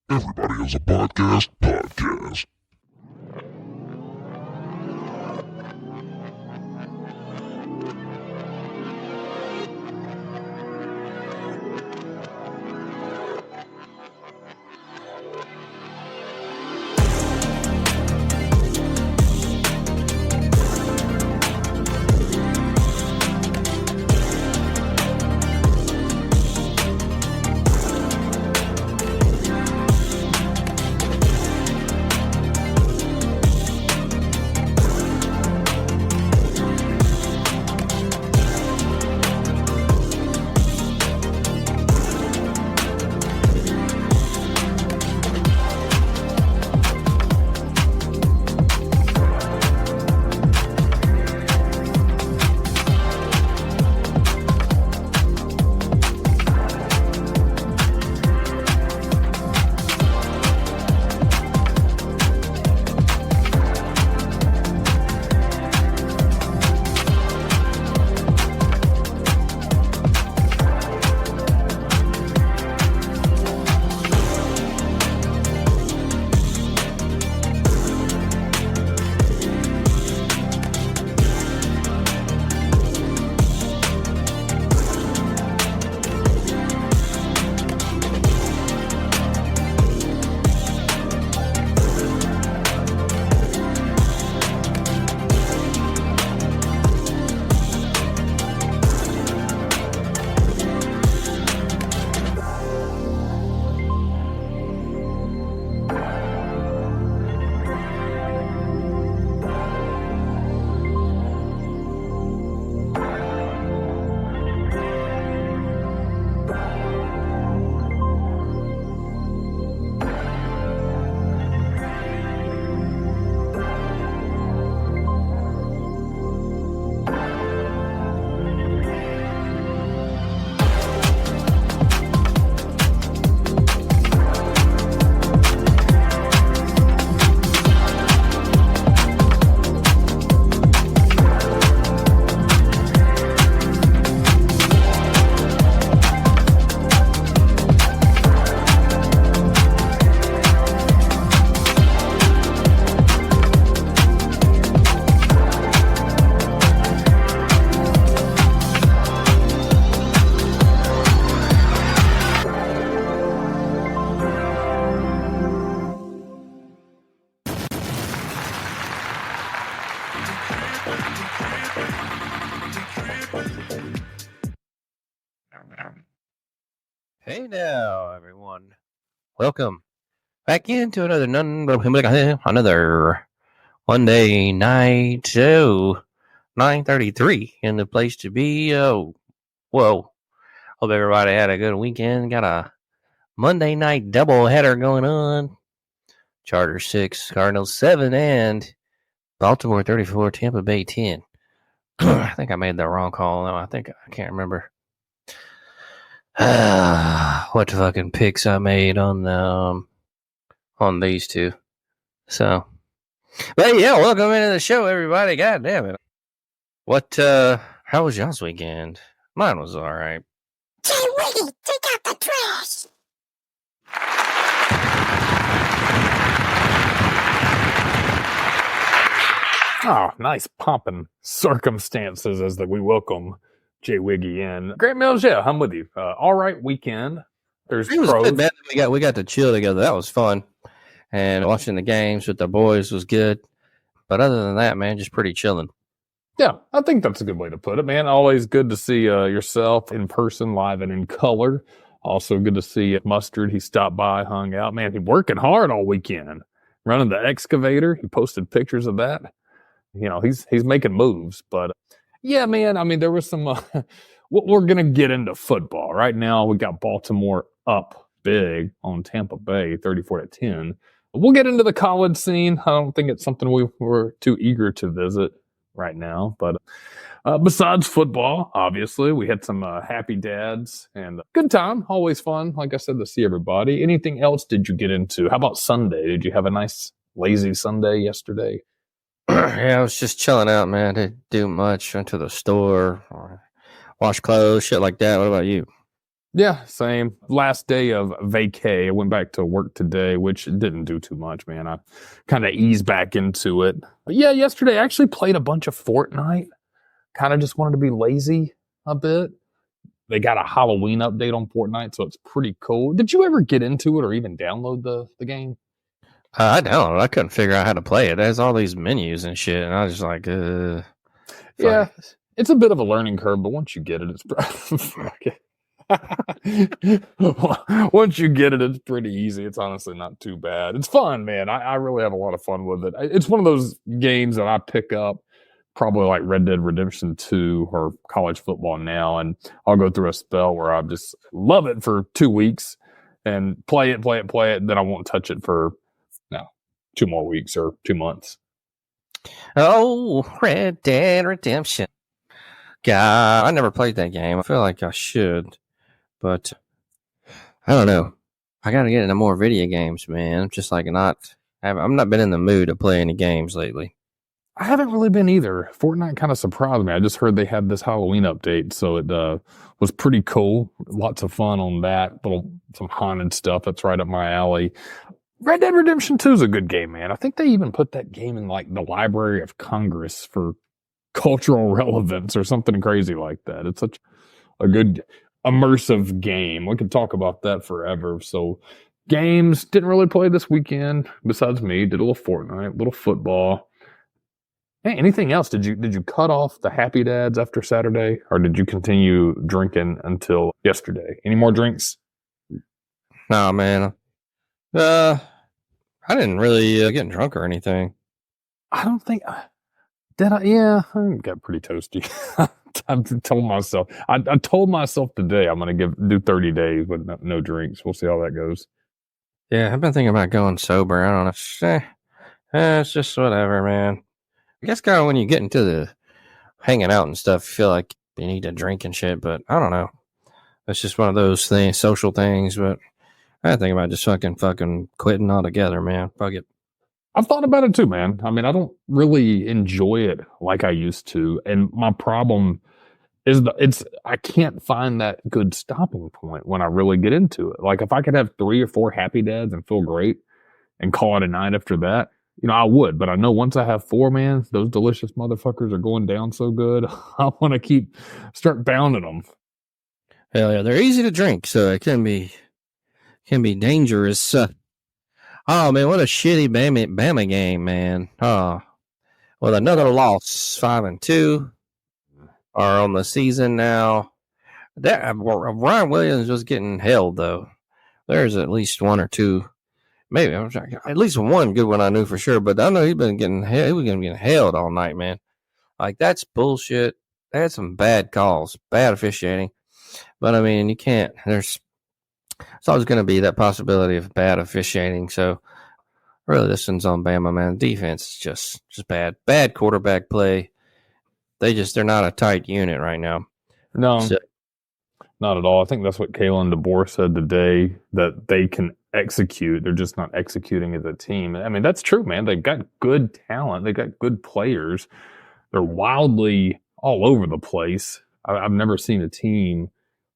Everybody has a podcast. Hey now, everyone. Welcome back into another Monday night show. 9:33 in the place to be. Oh, whoa. Hope everybody had a good weekend. Got a Monday night doubleheader going on. Chargers 6, Cardinals 7, and Baltimore 34, Tampa Bay 10. I think I made the wrong call. No, I can't remember. What fucking picks I made on these two. So, but yeah, welcome into the show, everybody. God damn it. How was y'all's weekend? Mine was all right. Hey, Wiggy, take out the trash. Oh, nice pumping circumstances as we welcome Jay Wiggy in. Great Mills, yeah, I'm with you. All right weekend. There's It was pros. good, man. We got to chill together. That was fun. And watching the games with the boys was good. But other than that, man, just pretty chilling. Yeah, I think that's a good way to put it, man. Always good to see yourself in person, live and in color. Also good to see Mustard. He stopped by, hung out. Man, he's working hard all weekend. Running the excavator. He posted pictures of that. You know, he's making moves. But yeah, man, I mean, there was some we're going to get into football. Right now, we got Baltimore up big on Tampa Bay, 34-10. We'll get into the college scene. I don't think it's something we were too eager to visit right now. But besides football, obviously, we had some happy dads and good time. Always fun, like I said, to see everybody. Anything else did you get into? How about Sunday? Did you have a nice lazy Sunday yesterday? Yeah, I was just chilling out, man. Didn't do much. Went to the store, wash clothes, shit like that. What about you? Yeah, same. Last day of vacay. I went back to work today, which didn't do too much, man. I kind of eased back into it. But yeah, yesterday I actually played a bunch of Fortnite. Kind of just wanted to be lazy a bit. They got a Halloween update on Fortnite, so it's pretty cool. Did you ever get into it or even download the game? I don't. I couldn't figure out how to play it. There's all these menus and shit, and I was just like, Yeah, fuck. it's a bit of a learning curve, but once you get it, it's fuck it. Once you get it, it's pretty easy. It's honestly not too bad. It's fun, man. I really have a lot of fun with it. It's one of those games that I pick up probably like Red Dead Redemption 2 or college football now, and I'll go through a spell where I just love it for 2 weeks and play it, and then I won't touch it for 2 more weeks or 2 months. Oh, Red Dead Redemption. God, I never played that game. I feel like I should, but I don't know. I gotta get into more video games, man. I'm just like I'm not been in the mood to play any games lately. I haven't really been either. Fortnite kind of surprised me. I just heard they had this Halloween update, so it was pretty cool. Lots of fun on that. Some haunted stuff. That's right up my alley. Red Dead Redemption 2 is a good game, man. I think they even put that game in like the Library of Congress for cultural relevance or something crazy like that. It's such a good immersive game. We could talk about that forever. So games, didn't really play this weekend besides me. Did a little Fortnite, a little football. Hey, anything else? Did you cut off the happy dads after Saturday, or did you continue drinking until yesterday? Any more drinks? Nah, man. I didn't really get drunk or anything. I don't think did I? Yeah, I got pretty toasty. I told myself. I told myself today I'm going to do 30 days with no drinks. We'll see how that goes. Yeah, I've been thinking about going sober. I don't know. It's just whatever, man. I guess kind of when you get into the hanging out and stuff, you feel like you need to drink and shit, but I don't know. It's just one of those things, social things, but I think about just fucking quitting altogether, man. Fuck it. I've thought about it too, man. I mean, I don't really enjoy it like I used to. And my problem is I can't find that good stopping point when I really get into it. Like if I could have 3 or 4 happy dads and feel great and call it a night after that, I would. But I know once I have 4, man, those delicious motherfuckers are going down so good. I want to start pounding them. Hell yeah, they're easy to drink, so it can be dangerous. Oh man, what a shitty Bama game, man. Oh, well, another loss, 5-2 are on the season now. That Ryan Williams was getting held though. There's at least 1 or 2, maybe at least one good one I knew for sure. But I know he was getting held all night, man. Like that's bullshit. They had some bad calls, bad officiating. But I mean, you can't. It's always going to be that possibility of bad officiating. So really, this one's on Bama, man. Defense is just bad. Bad quarterback play. They're not a tight unit right now. No, not at all. I think that's what Kalen DeBoer said today, that they can execute. They're just not executing as a team. I mean, that's true, man. They've got good talent. They've got good players. They're wildly all over the place. I've never seen a team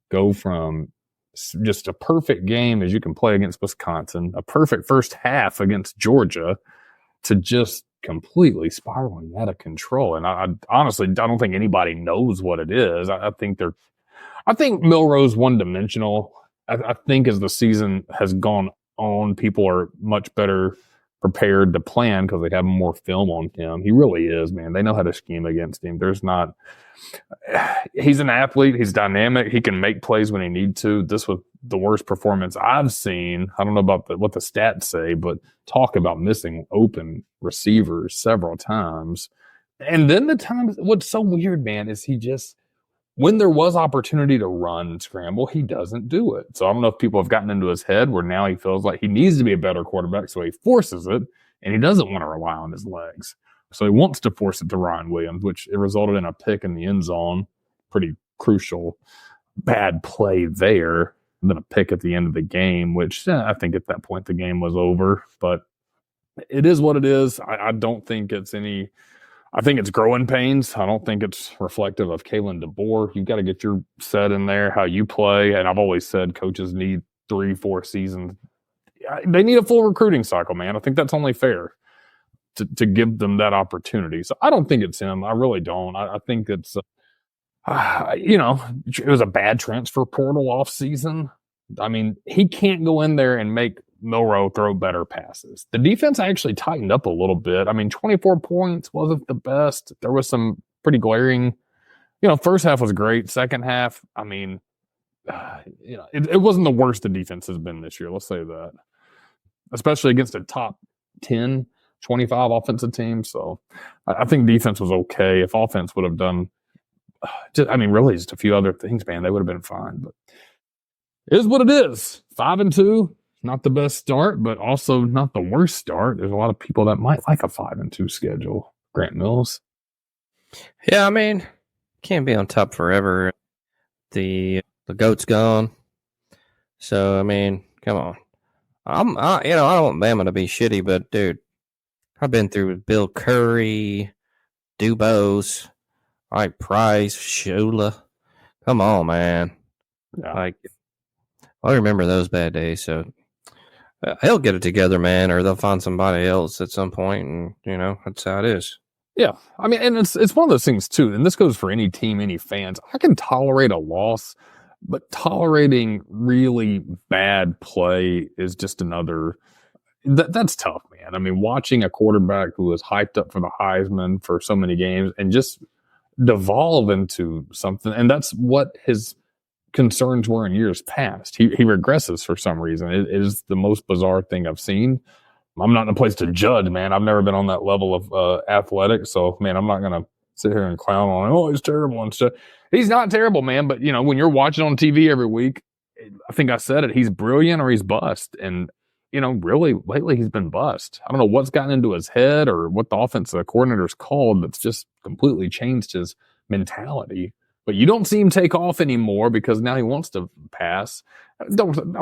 go from just a perfect game as you can play against Wisconsin, a perfect first half against Georgia, to just completely spiraling out of control. And I honestly, I don't think anybody knows what it is. I think Milroe's one-dimensional. I think as the season has gone on, people are much better prepared to plan because they have more film on him. He really is, man. They know how to scheme against him. He's an athlete. He's dynamic. He can make plays when he needs to. This was the worst performance I've seen. I don't know about what the stats say, but talk about missing open receivers several times. And then what's so weird, man, is when there was opportunity to run and scramble, he doesn't do it. So I don't know if people have gotten into his head where now he feels like he needs to be a better quarterback, so he forces it, and he doesn't want to rely on his legs. So he wants to force it to Ryan Williams, which it resulted in a pick in the end zone. Pretty crucial, bad play there. And then a pick at the end of the game, which I think at that point the game was over. But it is what it is. I don't think it's any I think it's growing pains. I don't think it's reflective of Kalen DeBoer. You've got to get your set in there, how you play. And I've always said coaches need 3-4 seasons. They need a full recruiting cycle, man. I think that's only fair to give them that opportunity. So I don't think it's him. I really don't. I think it's, it was a bad transfer portal off season. I mean, he can't go in there and make Milroe throw better passes. The defense actually tightened up a little bit. I mean, 24 points wasn't the best. There was some pretty glaring, first half was great. Second half, I mean, it wasn't the worst the defense has been this year. Let's say that, especially against a top 10, 25 offensive team. So I think defense was okay. If offense would have done, really just a few other things, man, they would have been fine. But it is what it is. 5-2. Not the best start, but also not the worst start. There's a lot of people that might like a 5-2 schedule. Grant Mills. Yeah, I mean, can't be on top forever. The GOAT's gone. So, I mean, come on. I don't want Bama to be shitty, but dude, I've been through Bill Curry, Dubose, Mike Price, Shula. Come on, man. Yeah. I remember those bad days, so he'll get it together, man, or they'll find somebody else at some point, and that's how it is. Yeah, I mean, and it's one of those things too, and this goes for any team, any fans. I can tolerate a loss, but tolerating really bad play is just another. That's tough, man. I mean, watching a quarterback who was hyped up for the Heisman for so many games and just devolve into something, and that's what his concerns were in years past. He regresses for some reason. It is the most bizarre thing I've seen. I'm not in a place to judge, man. I've never been on that level of athletics, so man, I'm not gonna sit here and clown on. Oh, he's terrible and stuff. He's not terrible, man. But when you're watching on TV every week, I think I said it. He's brilliant or he's bust, and really lately he's been bust. I don't know what's gotten into his head or what the offensive coordinator's called that's just completely changed his mentality. But you don't see him take off anymore because now he wants to pass. I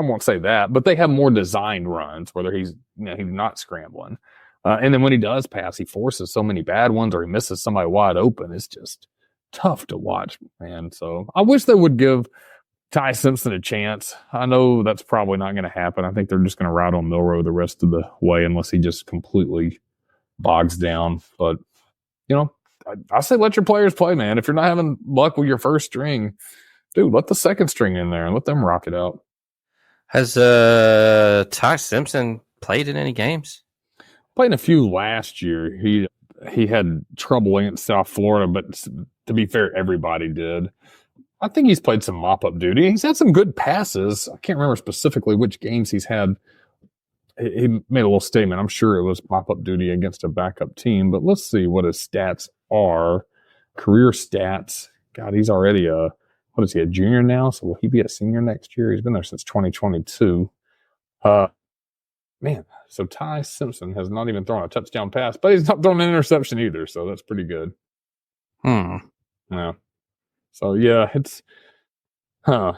won't say that, but they have more designed runs where he's not scrambling. And then when he does pass, he forces so many bad ones or he misses somebody wide open. It's just tough to watch, man. So I wish they would give Ty Simpson a chance. I know that's probably not going to happen. I think they're just going to ride on Milroe the rest of the way unless he just completely bogs down. But, I say let your players play, man. If you're not having luck with your first string, dude, let the second string in there and let them rock it out. Has Ty Simpson played in any games? Played in a few last year. He had trouble against South Florida, but to be fair, everybody did. I think he's played some mop-up duty. He's had some good passes. I can't remember specifically which games he's had. He made a little statement. I'm sure it was mop-up duty against a backup team, but let's see what his stats are. Career stats. God, he's already a junior now? So will he be a senior next year? He's been there since 2022. Man, so Ty Simpson has not even thrown a touchdown pass, but he's not thrown an interception either, so that's pretty good. Yeah. So, yeah, it's, I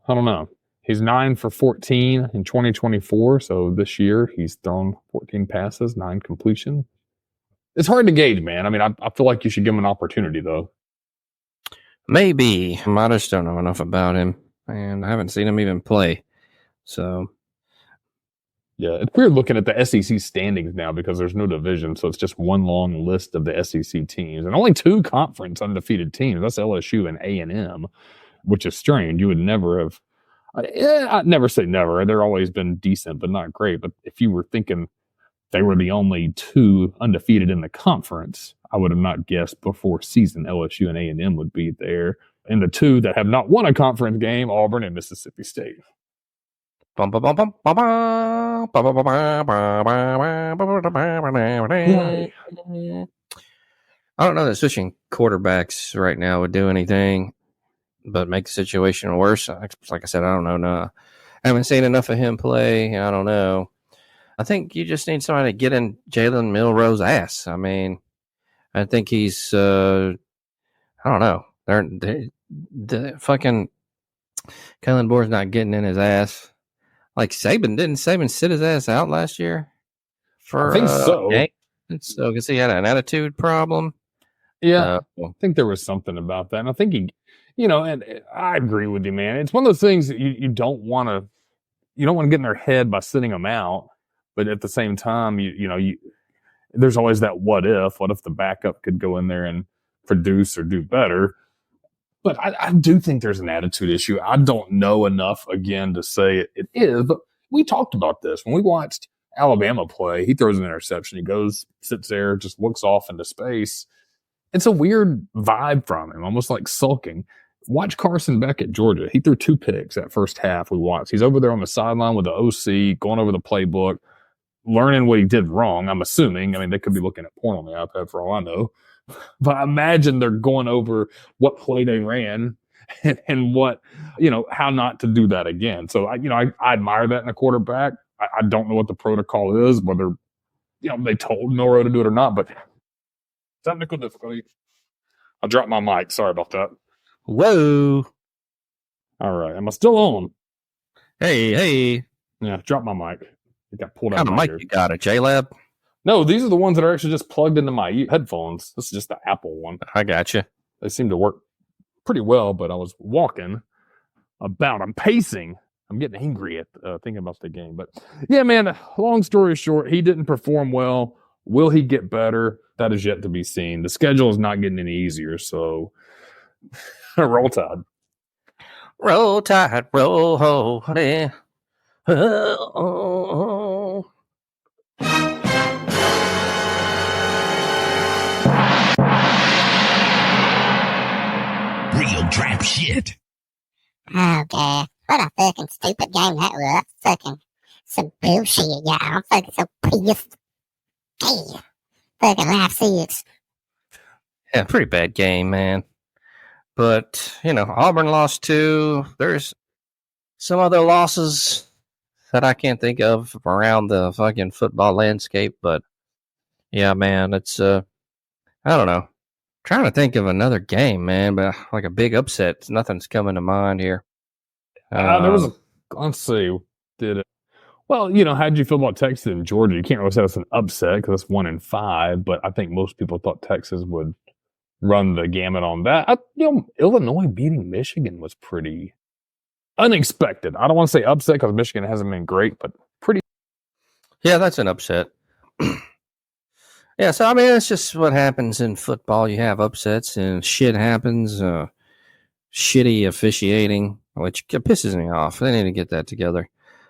don't know. He's 9 for 14 in 2024. So this year he's thrown 14 passes, 9 completion. It's hard to gauge, man. I mean, I feel like you should give him an opportunity, though. Maybe. I just don't know enough about him, and I haven't seen him even play. So, yeah, it's weird looking at the SEC standings now because there's no division. So it's just one long list of the SEC teams and only 2 conference undefeated teams. That's LSU and A&M, which is strange. You would never have. I'd never say never. They're always been decent, but not great. But if you were thinking they were the only 2 undefeated in the conference, I would have not guessed before season LSU and A&M would be there. And the 2 that have not won a conference game, Auburn and Mississippi State. I don't know that switching quarterbacks right now would do anything but make the situation worse. Like I said, I don't know. No, I haven't seen enough of him play. I don't know. I think you just need somebody to get in Jalen Milroe's ass. I mean, I think he's, I don't know. The fucking Kellen Moore's not getting in his ass. Like Saban, didn't Saban sit his ass out last year? I think so. So, because he had an attitude problem. Yeah, I think there was something about that. And I think and I agree with you, man. It's one of those things that you don't want to get in their head by sitting them out. But at the same time, there's always that what if the backup could go in there and produce or do better. But I do think there's an attitude issue. I don't know enough, again, to say it is. But we talked about this when we watched Alabama play. He throws an interception. He goes, sits there, just looks off into space. It's a weird vibe from him, almost like sulking. Watch Carson Beck at Georgia. He threw 2 picks that first half we watched. He's over there on the sideline with the OC, going over the playbook, learning what he did wrong, I'm assuming. I mean, they could be looking at porn on the iPad for all I know. But I imagine they're going over what play they ran and what, how not to do that again. So, I admire that in a quarterback. I don't know what the protocol is, whether, they told Noro to do it or not, but technical difficulty. I dropped my mic. Sorry about that. Whoa. All right. Am I still on? Hey. Yeah, drop my mic. It got pulled out. What kind of mic you got? A J-Lab? No, these are the ones that are actually just plugged into my headphones. This is just the Apple one. I got you. They seem to work pretty well, but I was walking about. I'm pacing. I'm getting angry at thinking about the game. But yeah, man, long story short, he didn't perform well. Will he get better? That is yet to be seen. The schedule is not getting any easier, so roll Tide. Roll Tide, roll holy. Oh. Real trap shit. Okay. What a fucking stupid game that was. Fucking some bullshit, y'all. I'm fucking so pissed. Hey. Fucking life 6. Yeah, pretty bad game, man. But, Auburn lost 2. There's some other losses that I can't think of around the fucking football landscape. But, yeah, man, it's, I don't know. Trying to think of another game, man, but like a big upset. Nothing's coming to mind here. There was let's see. Well, how'd you feel about Texas and Georgia? You can't really say it's an upset because it's 1-5, but I think most people thought Texas would run the gamut on that. Illinois beating Michigan was pretty unexpected. I don't want to say upset because Michigan hasn't been great, but pretty. Yeah, that's an upset. Yeah, so I mean, it's just what happens in football. You have upsets and shit happens. Shitty officiating, which pisses me off. They need to get that together.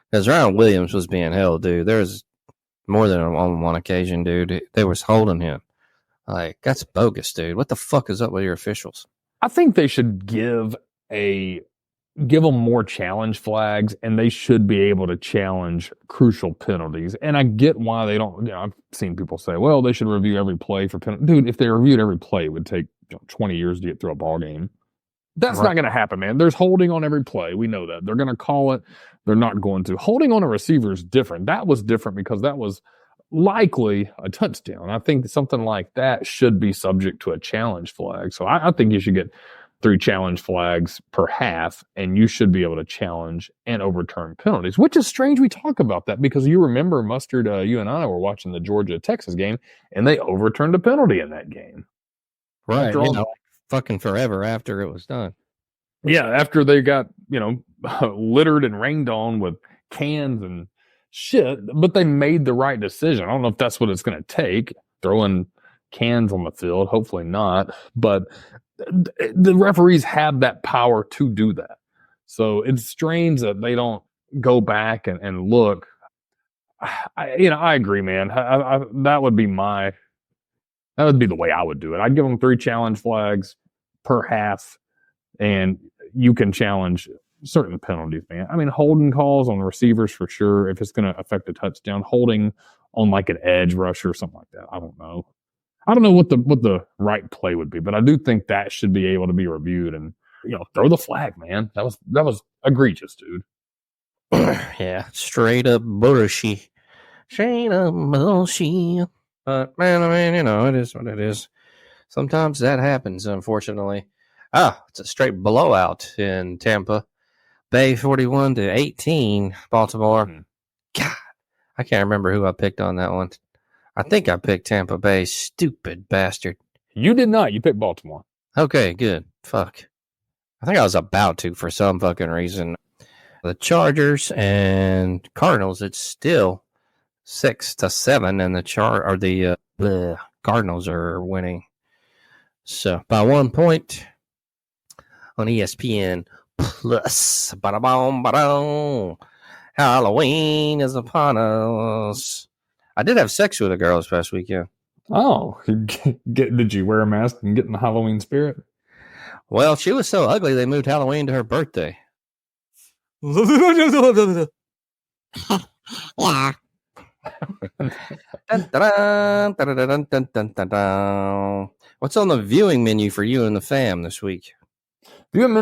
Because Ryan Williams was being held, dude. There's more than on one occasion, dude. They was holding him. Like, that's bogus, dude. What the fuck is up with your officials? I think they should give them more challenge flags, and they should be able to challenge crucial penalties. And I get why they don't. I've seen people say, well, they should review every play for penalty. Dude, if they reviewed every play, it would take 20 years to get through a ball game. That's not going to happen, man. There's holding on every play. We know that. They're going to call it. They're not going to. Holding on a receiver is different. That was different because that was likely a touchdown. I think something like that should be subject to a challenge flag. So I think you should get 3 challenge flags per half, and you should be able to challenge and overturn penalties, which is strange we talk about that because you remember, Mustard, you and I were watching the Georgia-Texas game, and they overturned a penalty in that game. Right. Fucking forever after it was done. Yeah, after they got, littered and rained on with cans and shit, but they made the right decision. I don't know if that's what it's going to take, throwing cans on the field. Hopefully not. But the referees have that power to do that. So it's strange that they don't go back and look. I agree, man. That would be the way I would do it. I'd give them 3 challenge flags per half, and you can challenge certain penalties, man. I mean, holding calls on receivers for sure. If it's going to affect a touchdown, holding on like an edge rusher or something like that. I don't know. I don't know what the right play would be, but I do think that should be able to be reviewed and throw the flag, man. That was egregious, dude. Yeah, straight up bullshit. Straight up bullshit. But man, I mean, it is what it is. Sometimes that happens, unfortunately. It's a straight blowout in Tampa Bay, 41-18. Baltimore. God, I can't remember who I picked on that one. I think I picked Tampa Bay. Stupid bastard. You did not. You picked Baltimore. Okay, good. Fuck. I think I was about to for some fucking reason. The Chargers and Cardinals, it's still 6-7, and the Cardinals are winning. So by 1 point on ESPN Plus. Ba-da-boom, ba-dum. Halloween is upon us. I did have sex with a girl this past weekend. Oh, did you wear a mask and get in the Halloween spirit? Well, she was so ugly they moved Halloween to her birthday. Yeah. Dun, dun, dun, dun, dun, dun, dun, dun, dun. What's on the viewing menu for you and the fam this week? Man, you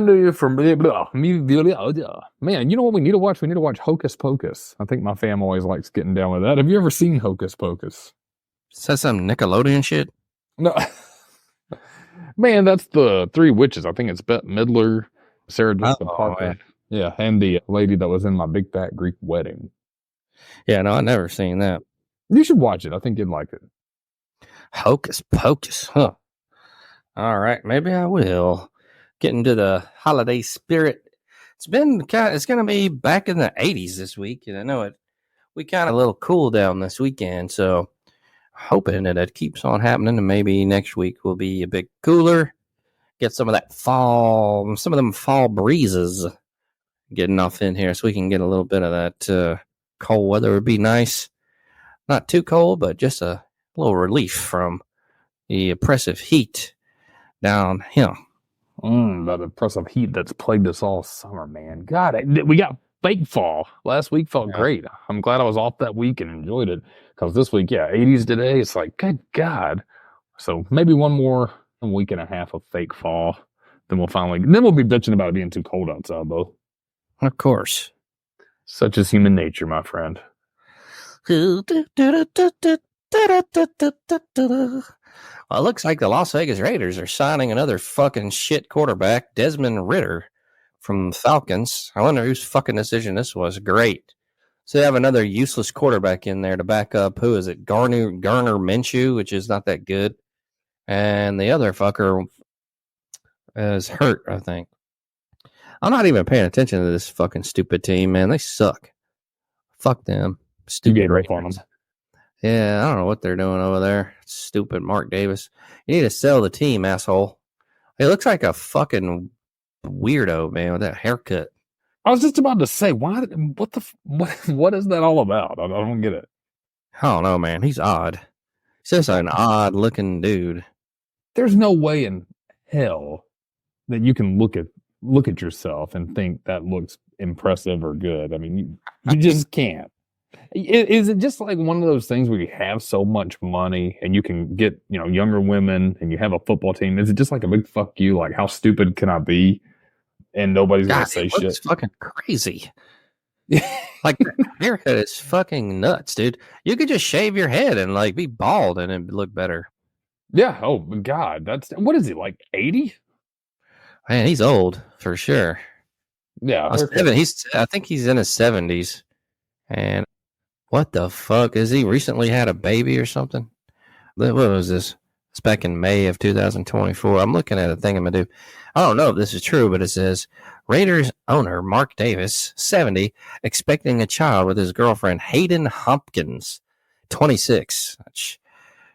know what we need to watch? We need to watch Hocus Pocus. I think my fam always likes getting down with that. Have you ever seen Hocus Pocus? Is that some Nickelodeon shit? No. Man, that's the Three Witches. I think it's Bette Midler, Sarah Jessica Parker. Yeah, and the lady that was in My Big Fat Greek Wedding. Yeah, no, I've never seen that. You should watch it. I think you'd like it. Hocus Pocus, huh? All right, maybe I will. Get into the holiday spirit. It's going to be back in the 80s this week, and I know we kind of a little cool down this weekend, so hoping that it keeps on happening, and maybe next week will be a bit cooler. Get some of them fall breezes getting off in here, so we can get a little bit of that cold weather. Would be nice. Not too cold, but just a little relief from the oppressive heat down here. That oppressive heat that's plagued us all summer, man. God, we got fake fall. Last week felt great. I'm glad I was off that week and enjoyed it. Because this week, 80s today. It's like, good God. So maybe one more week and a half of fake fall. Then we'll be bitching about it being too cold outside, though. Of course. Such is human nature, my friend. Well, it looks like the Las Vegas Raiders are signing another fucking shit quarterback, Desmond Ridder from Falcons. I wonder whose fucking decision this was. Great. So they have another useless quarterback in there to back up. Who is it? Garner Minshew, which is not that good. And the other fucker is hurt, I think. I'm not even paying attention to this fucking stupid team, man. They suck. Fuck them. Stupid. You gave up on them. Yeah, I don't know what they're doing over there. Stupid Mark Davis. You need to sell the team, asshole. He looks like a fucking weirdo, man, with that haircut. I was just about to say, what is that all about? I don't get it. I don't know, man. He's odd. He's just an odd looking dude. There's no way in hell that you can look at yourself and think that looks impressive or good. I mean, you just can't. Is it just like one of those things where you have so much money and you can get, younger women and you have a football team? Is it just like a big fuck you? Like, how stupid can I be? And nobody's going to say shit. It's fucking crazy. Like, haircut is fucking nuts, dude. You could just shave your head and like be bald and it'd look better. Yeah. Oh God. What is he, like 80? Man, he's old for sure. Yeah. I think he's in his 70s. And what the fuck? Has he recently had a baby or something? What was this? It's back in May of 2024. I'm looking at a thing I'm going to do. I don't know if this is true, but it says Raiders owner Mark Davis, 70, expecting a child with his girlfriend Hayden Hopkins, 26.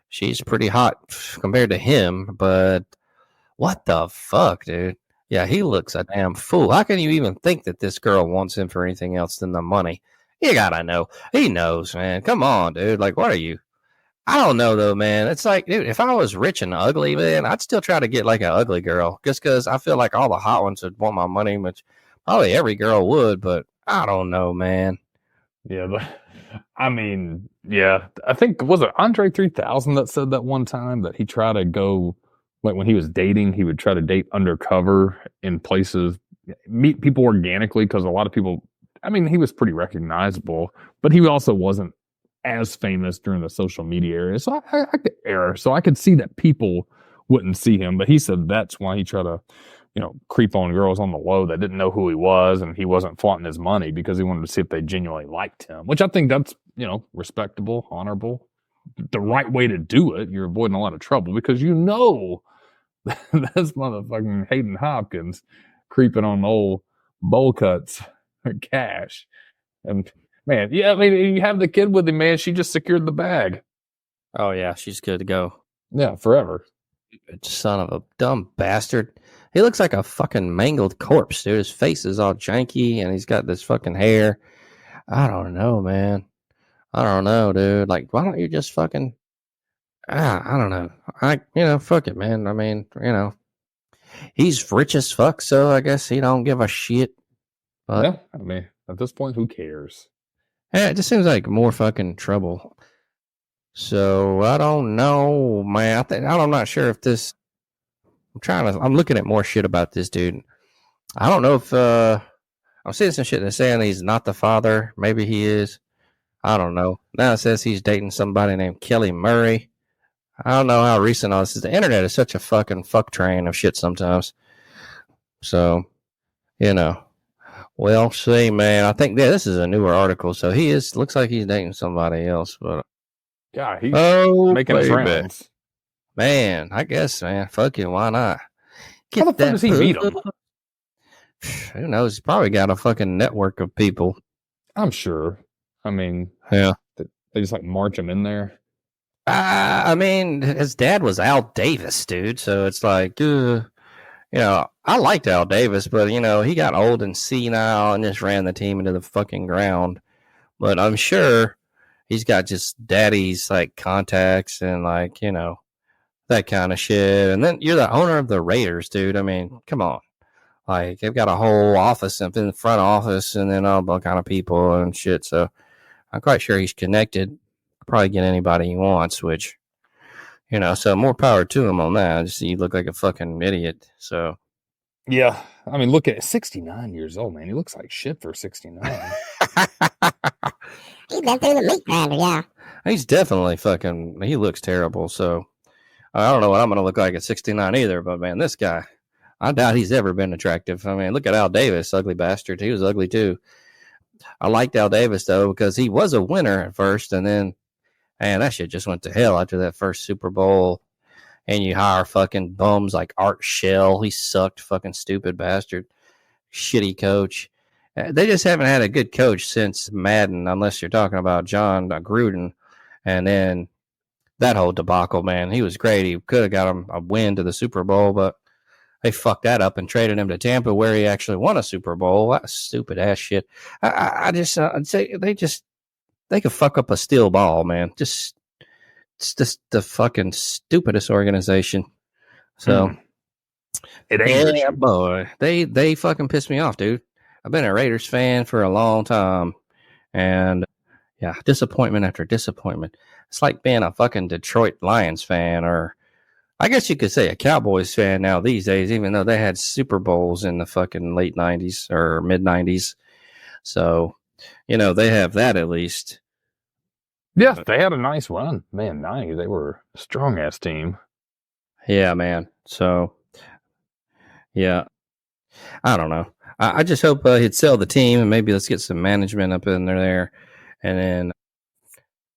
She's pretty hot compared to him, but what the fuck, dude? Yeah, he looks a damn fool. How can you even think that this girl wants him for anything else than the money? You gotta know. He knows, man. Come on, dude. Like, what are you? I don't know, though, man. It's like, dude, if I was rich and ugly, man, I'd still try to get like an ugly girl just because I feel like all the hot ones would want my money, which probably every girl would, but I don't know, man. Yeah, but I mean, yeah, I think, was it Andre 3000 that said that one time that he tried to go, like when he was dating, he would try to date undercover in places, meet people organically, because a lot of people, I mean, he was pretty recognizable, but he also wasn't as famous during the social media era. So I could see that people wouldn't see him, but he said that's why he tried to, creep on girls on the low that didn't know who he was, and he wasn't flaunting his money because he wanted to see if they genuinely liked him, which I think that's, respectable, honorable. the right way to do it, you're avoiding a lot of trouble because you know that's motherfucking Hayden Hopkins creeping on old bowl cuts cash. And man, yeah, I mean, you have the kid with him, man. She just secured the bag. Oh yeah, she's good to go. Yeah, forever. Son of a dumb bastard. He looks like a fucking mangled corpse, dude. His face is all janky and he's got this fucking hair. I don't know, man. I don't know, dude. Like, why don't you just fucking I don't know. Fuck it, man. I mean, he's rich as fuck, so I guess he don't give a shit. But yeah, I mean, at this point, who cares? yeah, it just seems like more fucking trouble. So I don't know, man. I'm not sure if this. I'm looking at more shit about this dude. I don't know if I'm seeing some shit that's saying he's not the father. Maybe he is. I don't know. Now it says he's dating somebody named Kelly Murray. I don't know how recent all this is. The internet is such a fucking fuck train of shit sometimes. So, we'll see, man. I think this is a newer article. So looks like he's dating somebody else. But yeah, he's making his rounds. Man, I guess, man. Fuck it, why not? How the fuck does he meet him? Who knows? He's probably got a fucking network of people. I'm sure. I mean, yeah, they just like march him in there. I mean, his dad was Al Davis, dude. So it's like, I liked Al Davis, but he got old and senile and just ran the team into the fucking ground. But I'm sure he's got just daddy's like contacts and like that kind of shit. And then you're the owner of the Raiders, dude. I mean, come on. Like, they've got a whole office up in the front office and then all the kind of people and shit. So I'm quite sure he's connected. Probably get anybody he wants, which, so more power to him on that. Just you look like a fucking idiot. So, yeah. I mean, look at 69 years old, man. He looks like shit for 69. He's been through the meat grinder, yeah. He's definitely he looks terrible. So, I don't know what I'm going to look like at 69 either, but man, this guy, I doubt he's ever been attractive. I mean, look at Al Davis, ugly bastard. He was ugly too. I liked Al Davis though, because he was a winner at first, and then, man, that shit just went to hell after that first Super Bowl. And you hire fucking bums like Art Shell. He sucked, fucking stupid bastard. Shitty coach. They just haven't had a good coach since Madden, unless you're talking about John Gruden. And then that whole debacle, man, he was great. He could have got him a win to the Super Bowl, but they fucked that up and traded him to Tampa, where he actually won a Super Bowl. That stupid ass shit. I just say they could fuck up a steel ball, man. It's just the fucking stupidest organization. So it ain't. Yeah, boy, they fucking pissed me off, dude. I've been a Raiders fan for a long time, and yeah, disappointment after disappointment. It's like being a fucking Detroit Lions fan, or I guess you could say a Cowboys fan now these days, even though they had Super Bowls in the fucking late 90s or mid 90s. So, they have that at least. Yeah, they had a nice run. Man, 90s, they were a strong-ass team. Yeah, man. So, yeah. I don't know. I just hope he'd sell the team and maybe let's get some management up in there and then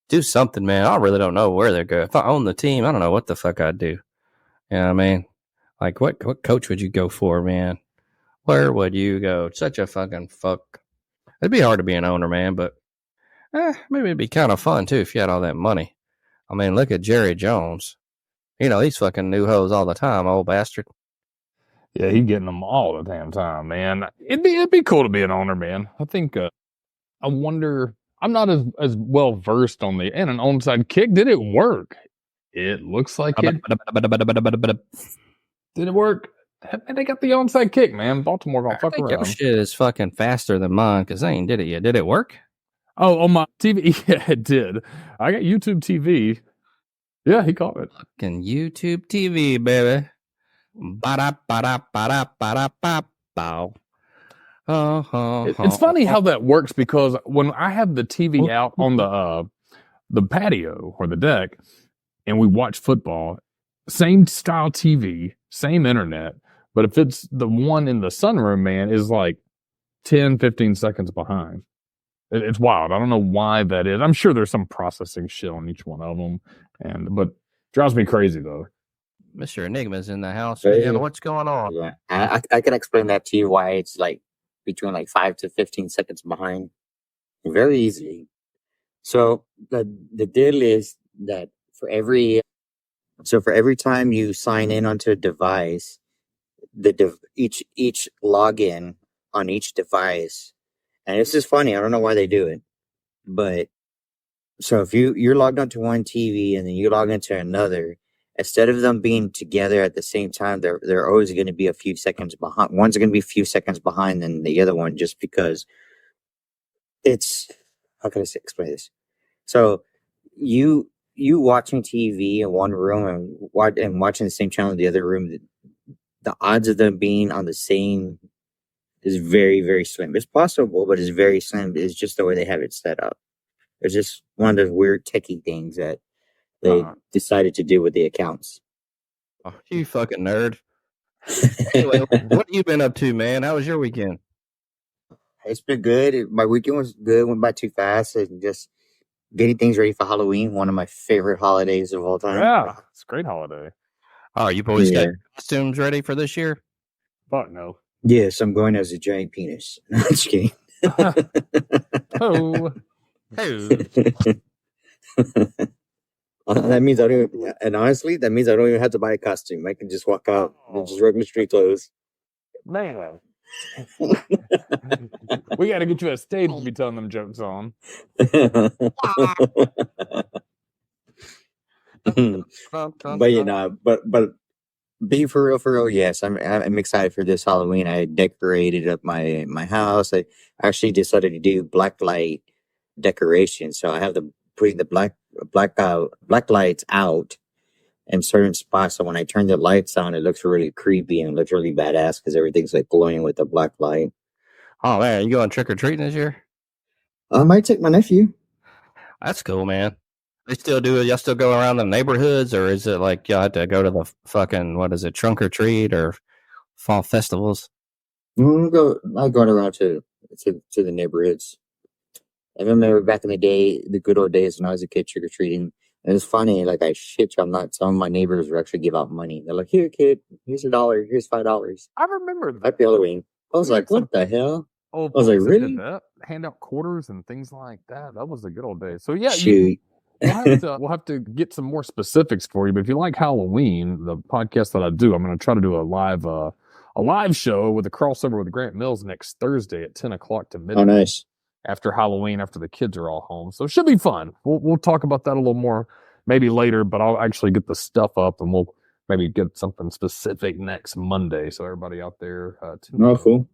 do something, man. I really don't know where they're going. If I own the team, I don't know what the fuck I'd do. You know what I mean? Like, what coach would you go for, man? Where would you go? Such a fucking fuck. It'd be hard to be an owner, man, but maybe it'd be kind of fun, too, if you had all that money. I mean, look at Jerry Jones. He's fucking new hoes all the time, old bastard. Yeah, he's getting them all the damn time, man. It'd be cool to be an owner, man. I think, I wonder, I'm not as well versed on and an onside kick. Did it work? It looks like it. Did it work? They got the onside kick, man. Baltimore gonna fuck around. Your shit is fucking faster than mine because they ain't did it yet. Did it work? Oh, on my TV, yeah, it did. I got YouTube TV. Yeah, he caught it. Fucking YouTube TV, baby. Ba-da-ba-da-ba-da-ba-da-ba-bow. It's funny how that works because when I have the TV out on the patio or the deck and we watch football, same style TV, same internet, but if it's the one in the sunroom, man, is like 10, 15 seconds behind. It's wild. I don't know why that is. I'm sure there's some processing shit on each one of them, but drives me crazy though. Mr. Enigma's in the house. Hey. Man, what's going on? Yeah, I can explain that to you why it's like between like 5 to 15 seconds behind. Very easily. So the deal is that for every time you sign in onto a device, each login on each device, and this is funny. I don't know why they do it, but so if you're logged onto one TV and then you log into another, instead of them being together at the same time, they're always going to be a few seconds behind. One's going to be a few seconds behind than the other one, just because it's, how can I explain this? So you watching TV in one room and watching the same channel in the other room, the odds of them being on the same is very, very slim. It's possible, but it's very slim. It's just the way they have it set up. It's just one of those weird techie things that they decided to do with the accounts. Oh, you fucking nerd. Anyway, what have you been up to, man? How was your weekend? It's been good. My weekend was good. Went by too fast. And just getting things ready for Halloween, one of my favorite holidays of all time. Yeah, it's a great holiday. Oh, you boys got costumes ready for this year? Fuck no. Yes, I'm going as a giant penis. No, just kidding. Oh. That means I don't even, and honestly, that means I don't even have to buy a costume. I can just walk out in just regular street clothes. Man. We got to get you a stage to be telling them jokes on. But you know, but being for real, yes, I'm excited for this Halloween. I decorated up my house. I actually decided to do black light decoration, so I have putting the black lights out in certain spots. So when I turn the lights on, it looks really creepy and it looks really badass because everything's like glowing with the black light. Oh man, you going trick or treating this year? I might take my nephew. That's cool, man. They still do it. Y'all still go around the neighborhoods, or is it like y'all have to go to the fucking, what is it, trunk or treat or fall festivals? I go around to the neighborhoods. I remember back in the day, the good old days when I was a kid trick or treating. And it's funny, like I shit you, I'm not. Some of my neighbors would actually give out money. They're like, "Here, kid, here's $1. Here's $5." I remember that. Happy Halloween. I was like, "What the hell?" Oh, I was like, "Really?" Hand out quarters and things like that. That was the good old days. So yeah, shoot. We'll have to get some more specifics for you. But if you like Halloween, the podcast that I do, I'm going to try to do a live show with a crossover with Grant Mills next Thursday at 10 o'clock to midnight. Oh, nice. After Halloween, after the kids are all home. So it should be fun. We'll talk about that a little more maybe later, but I'll actually get the stuff up and we'll maybe get something specific next Monday. So everybody out there, oh, cool.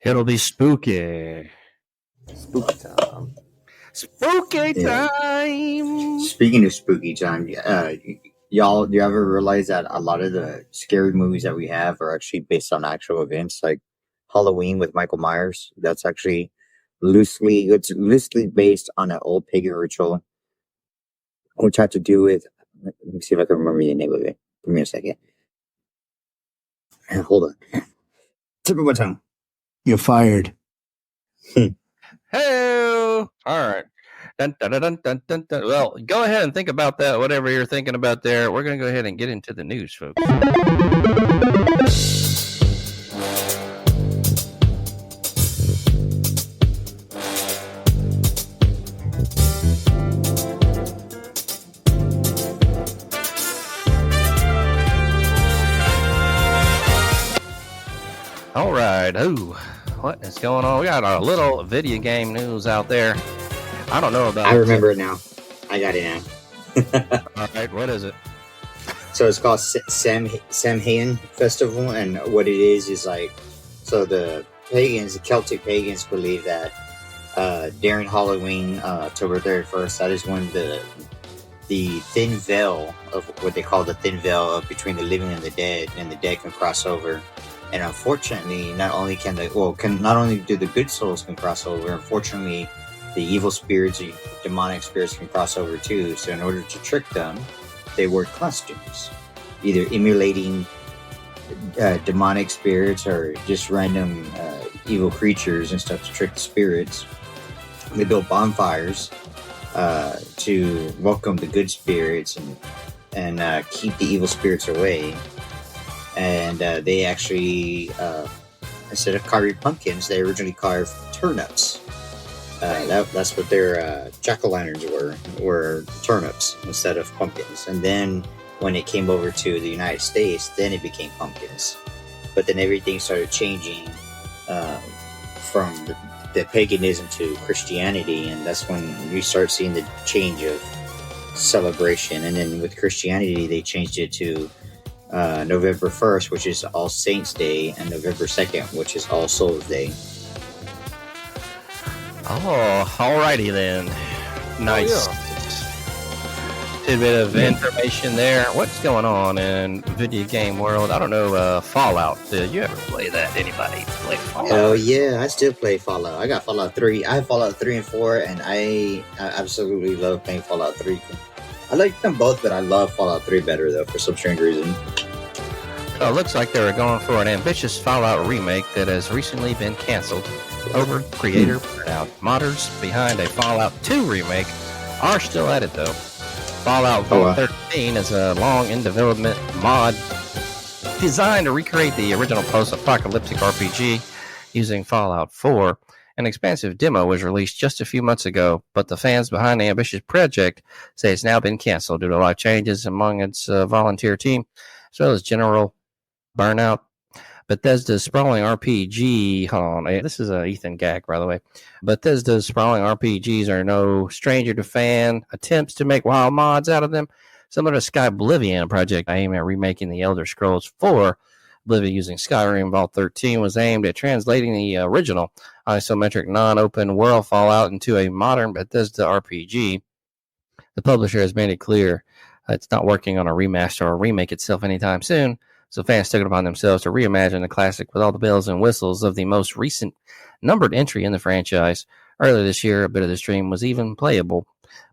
It'll be spooky. Spooky time. Spooky time. Speaking of spooky time, y'all, do you ever realize that a lot of the scary movies that we have are actually based on actual events, like Halloween with Michael Myers? That's actually loosely based on an old pagan ritual, which had to do with. Let me see if I can remember the name of it. Give me a second. Hold on. Tip of my tongue. You're fired. Hey, all right. Dun, dun, dun, dun, dun, dun. Well, go ahead and think about that, whatever you're thinking about there. We're going to go ahead and get into the news, folks. All right. Oh, what is going on? We got a little video game news out there. I don't know about. I remember it now. I got it now. All right, what is it? So it's called Samhain Festival, and what it is like, so the Celtic pagans believe that during Halloween, October 31st, that is when the thin veil of what they call the thin veil between the living and the dead can cross over. And unfortunately, not only do the good souls can cross over, unfortunately, the evil spirits, the demonic spirits can cross over too. So in order to trick them, they wear costumes, either emulating demonic spirits or just random evil creatures and stuff to trick the spirits. They built bonfires to welcome the good spirits and keep the evil spirits away. And they actually, instead of carving pumpkins, they originally carved turnips. That's what their jack-o'-lanterns were turnips instead of pumpkins. And then when it came over to the United States, then it became pumpkins. But then everything started changing from the paganism to Christianity, and that's when you start seeing the change of celebration. And then with Christianity, they changed it to November 1st, which is All Saints Day, and November 2nd, which is All Souls Day. Oh, alrighty then. Nice. Tidbit of information there. What's going on in video game world? I don't know. Fallout. Did you ever play that? Anybody play Fallout? Oh yeah, I still play Fallout. I got Fallout 3. I have Fallout 3 and 4, and I absolutely love playing Fallout 3. I like them both, but I love Fallout 3 better though for some strange reason. It looks like they were going for an ambitious Fallout remake that has recently been canceled over creator burnout. Modders behind a Fallout 2 remake are still at it though. Fallout 13 is a long in development mod designed to recreate the original post-apocalyptic RPG using Fallout 4. An expansive demo was released just a few months ago, but the fans behind the ambitious project say it's now been canceled due to life changes among its volunteer team, as well as general burnout. Bethesda's sprawling RPG, hold on, this is Ethan Gag, by the way. Bethesda's sprawling RPGs are no stranger to fan attempts to make wild mods out of them. Similar to Sky Oblivion project aimed at remaking the Elder Scrolls 4. Oblivion using Skyrim. Vault 13 was aimed at translating the original isometric non-open world Fallout into a modern Bethesda RPG. The publisher has made it clear it's not working on a remaster or remake itself anytime soon. So fans took it upon themselves to reimagine the classic with all the bells and whistles of the most recent numbered entry in the franchise. Earlier this year, a bit of the stream was even playable.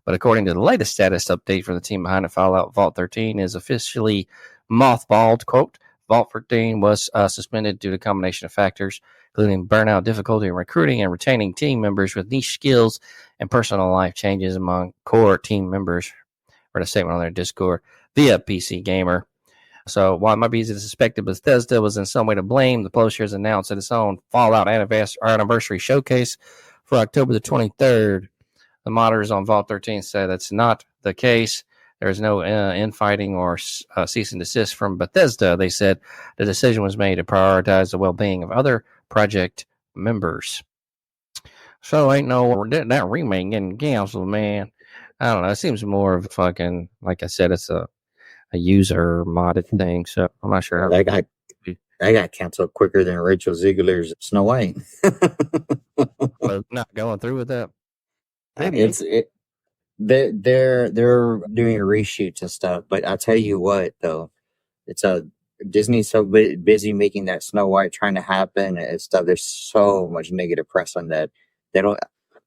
But according to the latest status update from the team behind it, Fallout Vault 13 is officially mothballed. Quote, Vault 13 was suspended due to a combination of factors, including burnout, difficulty in recruiting and retaining team members with niche skills and personal life changes among core team members. Read a statement on their Discord via PC Gamer. So while it might be easy to suspect that Bethesda was in some way to blame, the publisher has announced at its own Fallout anniversary showcase for October the 23rd. The modders on Vault 13 said that's not the case. There is no infighting or cease and desist from Bethesda. They said the decision was made to prioritize the well-being of other project members. So ain't no that remake getting canceled, man. I don't know. It seems more of a fucking, like I said, it's a user modded thing, so I'm not sure. That got canceled quicker than Rachel Ziegler's Snow White. Not going through with that. They're doing reshoots and stuff, but I'll tell you what though, it's Disney's so busy making that Snow White trying to happen and stuff. There's so much negative press on that. They don't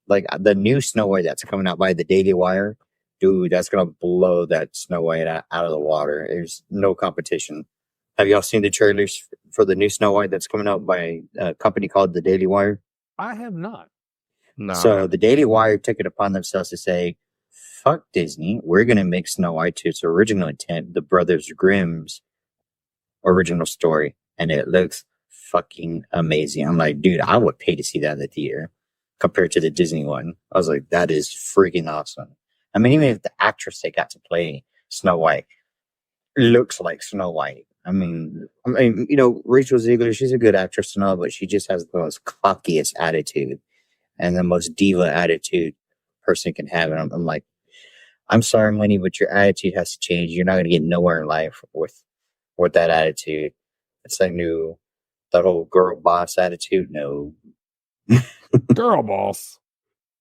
like the new Snow White that's coming out by the Daily Wire. Dude, that's gonna blow that Snow White out of the water. There's no competition. Have y'all seen the trailers for the new Snow White that's coming out by a company called the Daily Wire? I have not. No. So the Daily Wire took it upon themselves to say, fuck Disney, we're gonna make Snow White to its original intent, the Brothers Grimm's original story, and it looks fucking amazing. I'm like, dude, I would pay to see that in the theater compared to the Disney one. I was like, that is freaking awesome. I mean, even if the actress they got to play Snow White looks like Snow White. I mean, you know, Rachel Ziegler, she's a good actress and all, but she just has the most cockiest attitude and the most diva attitude person can have. And I'm like, I'm sorry, Money, but your attitude has to change. You're not going to get nowhere in life with that attitude. It's that whole girl boss attitude. No. Girl boss.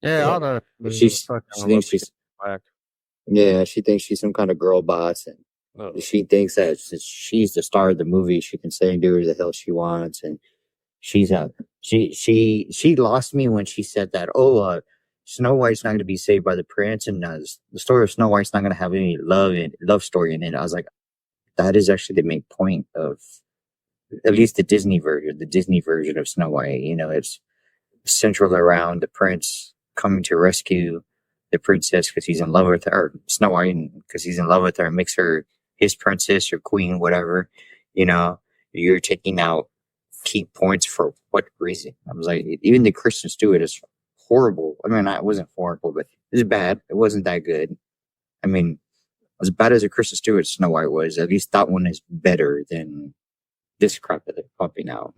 Yeah, she thinks she's she thinks she's some kind of girl boss, and she thinks that since she's the star of the movie, she can say and do the hell she wants. And she's she lost me when she said that. Snow White's not going to be saved by the prince, and the story of Snow White's not going to have any love story in it. I was like, that is actually the main point of at least the Disney version of Snow White. You know, it's central around the prince coming to rescue the princess because he's in love with her, or Snow White because he's in love with her, and makes her his princess or queen, whatever. You know, you're taking out key points for what reason? I was like, even the Kristen Stewart is horrible. I mean, it wasn't horrible, but it was bad. It wasn't that good. I mean, as bad as a Kristen Stewart Snow White was, at least that one is better than this crap that they're pumping out.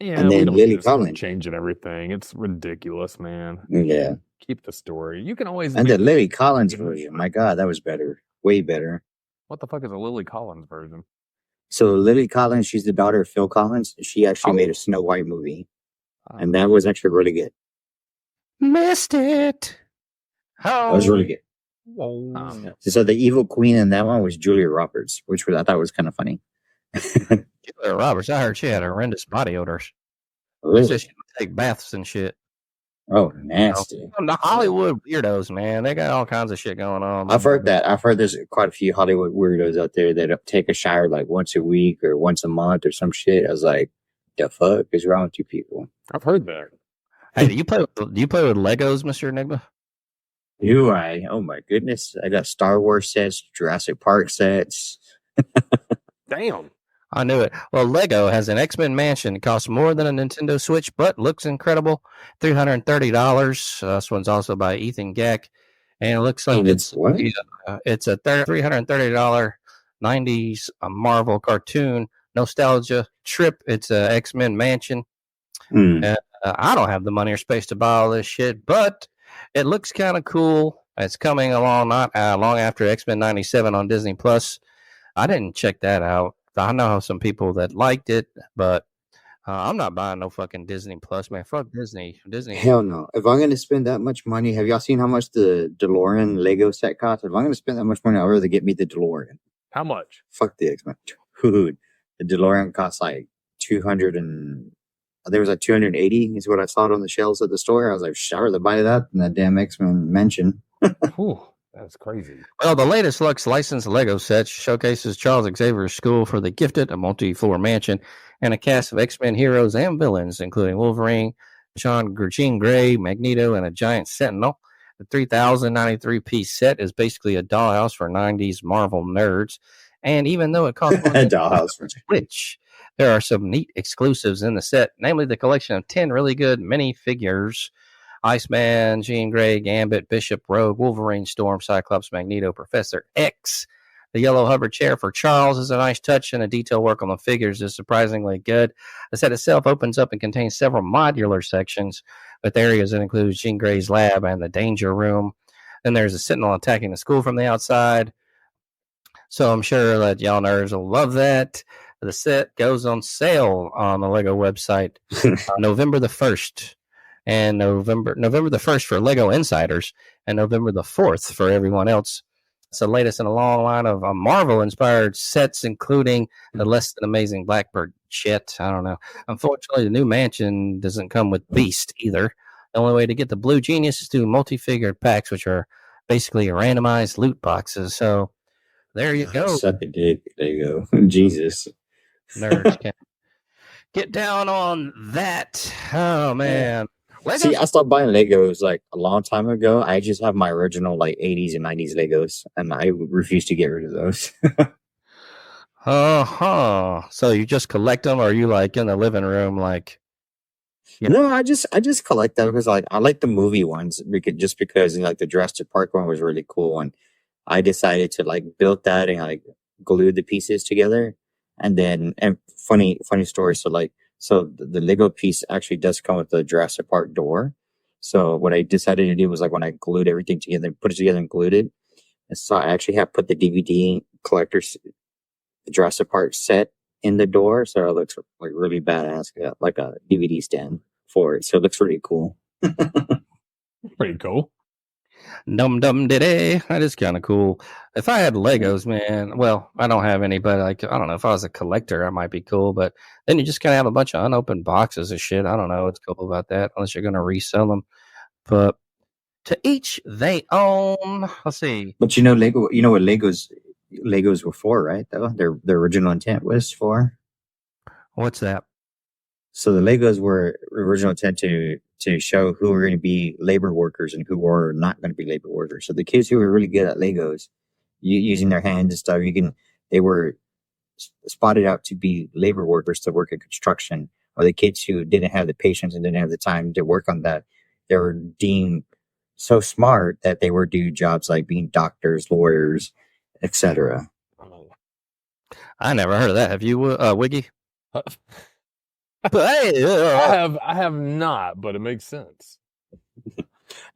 Yeah, And we then don't Lily need to start Collins. changing everything. It's ridiculous, man. Yeah. Keep the story. You can always. And the Lily Collins version, my God, that was better. Way better. What the fuck is a Lily Collins version? So Lily Collins, she's the daughter of Phil Collins. She actually made a Snow White movie. And that was actually really good. Missed it. That was really good. So the evil queen in that one was Julia Roberts, which I thought was kind of funny. Julia Roberts, I heard she had horrendous body odors. Really? She said she would take baths and shit. Oh, nasty. The Hollywood weirdos, man. They got all kinds of shit going on. I've heard that. I've heard there's quite a few Hollywood weirdos out there that take a shower like once a week or once a month or some shit. I was like, the fuck is wrong with you people? I've heard that. Hey, do you play with Legos, Mr. Enigma? Do I? Oh my goodness. I got Star Wars sets, Jurassic Park sets. Damn. I knew it. Well, Lego has an X-Men mansion. It costs more than a Nintendo Switch, but looks incredible. $330. This one's also by Ethan Geck. And it looks like it's what? It's a $330 90s Marvel cartoon nostalgia trip. It's a X-Men mansion. I don't have the money or space to buy all this shit, but it looks kind of cool. It's coming along not long after X-Men 97 on Disney Plus. I didn't check that out. I know some people that liked it, but I'm not buying no fucking Disney Plus, man. Fuck Disney. Hell no. If I'm going to spend that much money, have y'all seen how much the DeLorean Lego set costs? If I'm going to spend that much money, I'd rather get me the DeLorean. How much? Fuck the X-Men. Dude, the DeLorean costs like 200 and... There was like 280 is what I saw it on the shelves at the store. I was like, I'd rather buy that than that damn X-Men mansion. That's crazy. Well, the latest Lux licensed Lego set showcases Charles Xavier's School for the Gifted, a multi-floor mansion, and a cast of X-Men heroes and villains, including Wolverine, Jean Grey, Magneto, and a giant Sentinel. The 3,093-piece set is basically a dollhouse for 90s Marvel nerds. And even though it costs more than Switch, there are some neat exclusives in the set, namely the collection of 10 really good minifigures. Iceman, Jean Grey, Gambit, Bishop, Rogue, Wolverine, Storm, Cyclops, Magneto, Professor X. The yellow hover chair for Charles is a nice touch, and the detail work on the figures is surprisingly good. The set itself opens up and contains several modular sections with areas that include Jean Grey's lab and the danger room. Then there's a Sentinel attacking the school from the outside. So I'm sure that y'all nerds will love that. The set goes on sale on the Lego website November the 1st. And November the 1st for Lego insiders, and November the 4th for everyone else. It's the latest in a long line of Marvel-inspired sets, including the less than amazing Blackbird shit. I don't know. Unfortunately, the new mansion doesn't come with Beast either. The only way to get the Blue Genius is through multi-figured packs, which are basically randomized loot boxes. So there you go. Suck a dick. There you go. Jesus. Nerds can get down on that. Oh, man. Legos? See, I stopped buying Legos like a long time ago. I just have my original like 80s and 90s Legos, and I refuse to get rid of those. So you just collect them, or are you like in the living room, like? No, I just collect them because like I like the movie ones because like the Jurassic Park one was really cool, and I decided to like build that and like glue the pieces together, and funny story. So the Lego piece actually does come with the Jurassic Park door. So what I decided to do was like when I glued everything together, put it together and glued it. And so I actually have put the DVD collector's Jurassic Park set in the door. So it looks like really badass, like a DVD stand for it. So it looks really cool. Pretty cool. Dum dum diddy. That is kind of cool. If I had Legos, man, well, I don't have any, but like, I don't know, if I was a collector, I might be cool. But then you just kind of have a bunch of unopened boxes of shit. I don't know what's cool about that, unless you're going to resell them. But to each they own. Let's see. But you know what Legos were for, right? Though their original intent was for. What's that? So the Legos were original intent to to show who are going to be labor workers and who are not going to be labor workers. So the kids who were really good at Legos, using their hands and stuff, they were spotted out to be labor workers to work in construction, or the kids who didn't have the patience and didn't have the time to work on that, they were deemed so smart that they were do jobs like being doctors, lawyers, etc. I never heard of that. Have you, Wiggy? I have not, but it makes sense.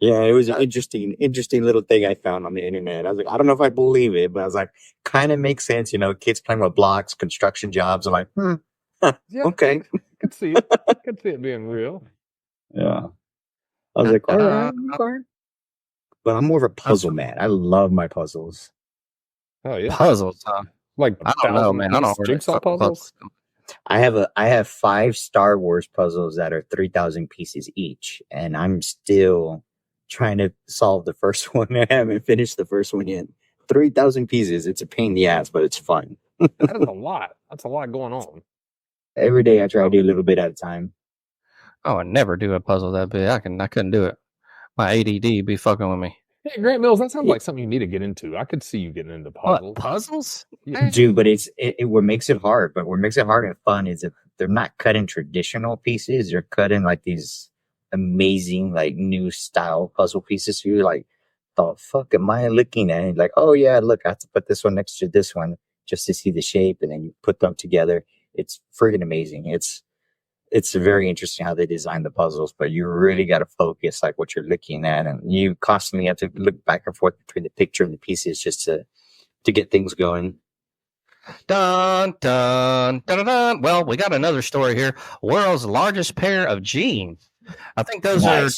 Yeah, it was an interesting little thing I found on the internet. I was like, I don't know if I believe it, but I was like, kind of makes sense, kids playing with blocks, construction jobs. I'm like, Yeah, okay. I could see it. I could see it being real. Yeah. I was like, all right, okay. But I'm more of a puzzle man. I love my puzzles. Oh yeah, Puzzles, huh? like I don't know, man. I don't know jigsaw puzzles. I have 5 Star Wars puzzles that are 3,000 pieces each, and I'm still trying to solve the first one. I haven't finished the first one yet. 3,000 pieces. It's a pain in the ass, but it's fun. That is a lot. That's a lot going on. Every day I try to do a little bit at a time. Oh, I never do a puzzle that big. I couldn't do it. My ADD be fucking with me. Hey, Grant Mills, that sounds like something you need to get into. I could see you getting into puzzles. What, puzzles? Yeah. Dude, but what makes it hard, but what makes it hard and fun is if they're not cut in traditional pieces, they're cut in like these amazing, like new style puzzle pieces. So you're like, the fuck am I looking at? And like, oh yeah, look, I have to put this one next to this one just to see the shape, and then you put them together. It's friggin' amazing. It's very interesting how they design the puzzles, but you really got to focus like what you're looking at, and you constantly have to look back and forth between the picture and the pieces just to get things going. Dun, dun, dun, dun, dun. Well, we got another story here. World's largest pair of jeans. I think those are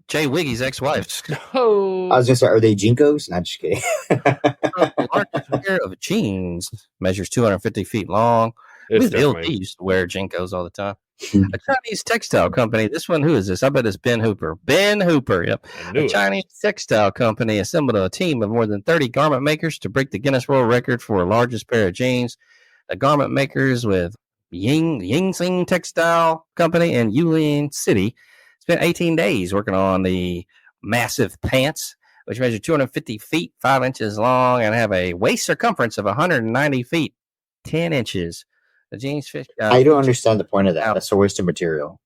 Jay Wiggy's ex-wives. Oh, I was just say, are they Jinkos? Not just kidding. The largest pair of jeans measures 250 feet long. it's Bill definitely. used to wear Jinkos all the time. A Chinese textile company. This one, who is this? I bet it's Ben Hooper. Ben Hooper, yep. I knew A it. Chinese textile company assembled a team of more than 30 garment makers to break the Guinness World Record for the largest pair of jeans. The garment makers with Yingxing Textile Company in Yulin City spent 18 days working on the massive pants, which measure 250 feet, 5 inches long, and have a waist circumference of 190 feet, 10 inches. The jeans fit. I don't understand the point of that. That's a waste of material.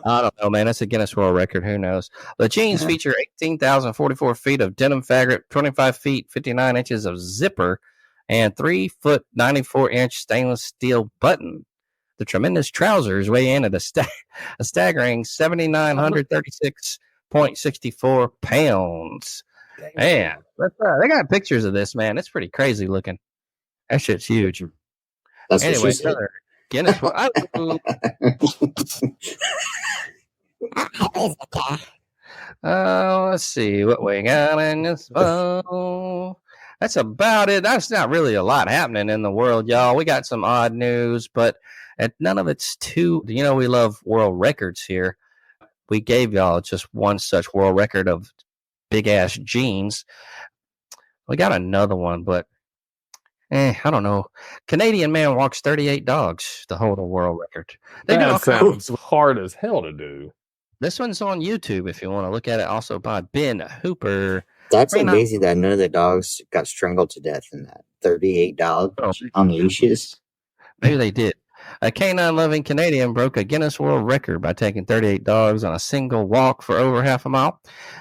I don't know, man. That's a Guinness World Record. Who knows? The jeans feature 18,044 feet of denim fabric, 25 feet, 59 inches of zipper, and 3 foot, 94-inch stainless steel button. The tremendous trousers weigh in at a staggering 7,936.64 pounds. Man, they got pictures of this, man. It's pretty crazy looking. That shit's huge. That's Anyway, what she said. another Guinness World. Let's see what we got in this phone. That's about it. That's not really a lot happening in the world, y'all. We got some odd news, but none of it's too. We love world records here. We gave y'all just one such world record of big ass jeans. We got another one, but I don't know. Canadian man walks 38 dogs to hold a world record. That sounds hard as hell to do. This one's on YouTube if you want to look at it. Also by Ben Hooper. That's amazing that none of the dogs got strangled to death in that. 38 dogs on leashes. Maybe they did. A canine-loving Canadian broke a Guinness World Record by taking 38 dogs on a single walk for over half a mile.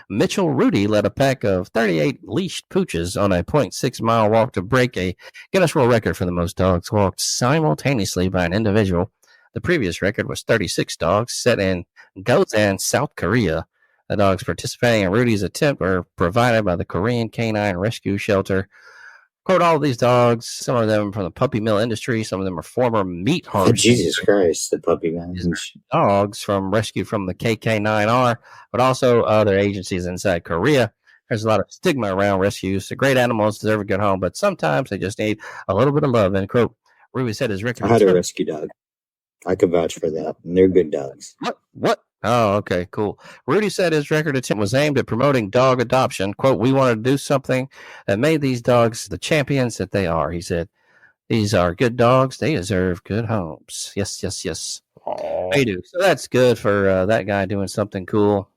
Mitchell Rudy led a pack of 38 leashed pooches on a 0.6-mile walk to break a Guinness World Record for the most dogs walked simultaneously by an individual. The previous record was 36 dogs set in Gosan, South Korea. The dogs participating in Rudy's attempt were provided by the Korean Canine Rescue Shelter. Quote, all of these dogs, some of them from the puppy mill industry, some of them are former meat harvesters. Jesus Christ, the puppy man. Dogs rescued from the KK9R, but also other agencies inside Korea. There's a lot of stigma around rescues. The great animals deserve a good home, but sometimes they just need a little bit of love. And quote, Ruby said his record. I had a rescue dog. I could vouch for that. And they're good dogs. What? Oh, okay, cool. Rudy said his record attempt was aimed at promoting dog adoption. Quote, we wanted to do something that made these dogs the champions that they are, he said. These are good dogs. They deserve good homes. Yes, yes, yes. Aw. They do. So that's good for that guy doing something cool.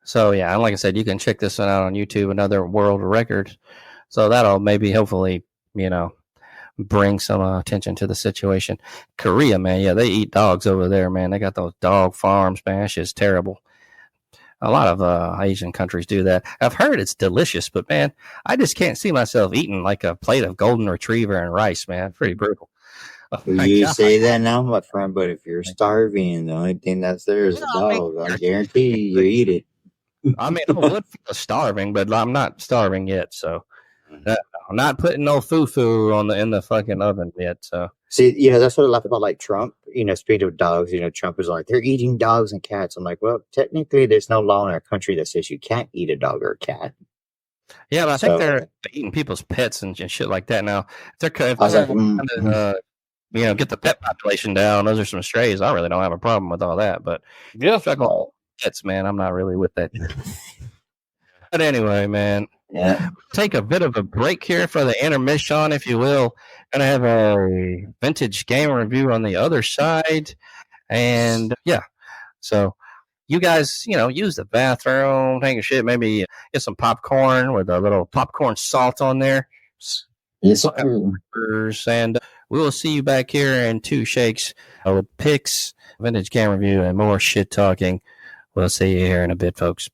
So, yeah, and like I said, you can check this one out on YouTube, another world record. So that'll maybe, hopefully, bring some attention to the situation. Korea, man, yeah, they eat dogs over there, man. They got those dog farms, man. It's just terrible. A lot of Asian countries do that. I've heard it's delicious, but, man, I just can't see myself eating like a plate of golden retriever and rice, man. Pretty brutal. Oh, You say that now, my friend, but if you're starving, the only thing that's there is a dog. I guarantee you eat it. I mean, I would feel starving, but I'm not starving yet, so I'm not putting no foo-foo in the fucking oven yet. So see, that's what I laugh about, like Trump. Speaking of dogs, Trump is like, they're eating dogs and cats. I'm like, well, technically, there's no law in our country that says you can't eat a dog or a cat. Yeah, but I think they're eating people's pets and shit like that now. If they're get the pet population down, those are some strays. I really don't have a problem with all that, but pets, man, I'm not really with that. But anyway, man, take a bit of a break here for the intermission, if you will. Gonna have a vintage game review on the other side, and so you guys, use the bathroom, take a shit, maybe get some popcorn with a little popcorn salt on there. Yes, and we will see you back here in 2 shakes with picks, vintage game review, and more shit talking. We'll see you here in a bit, folks.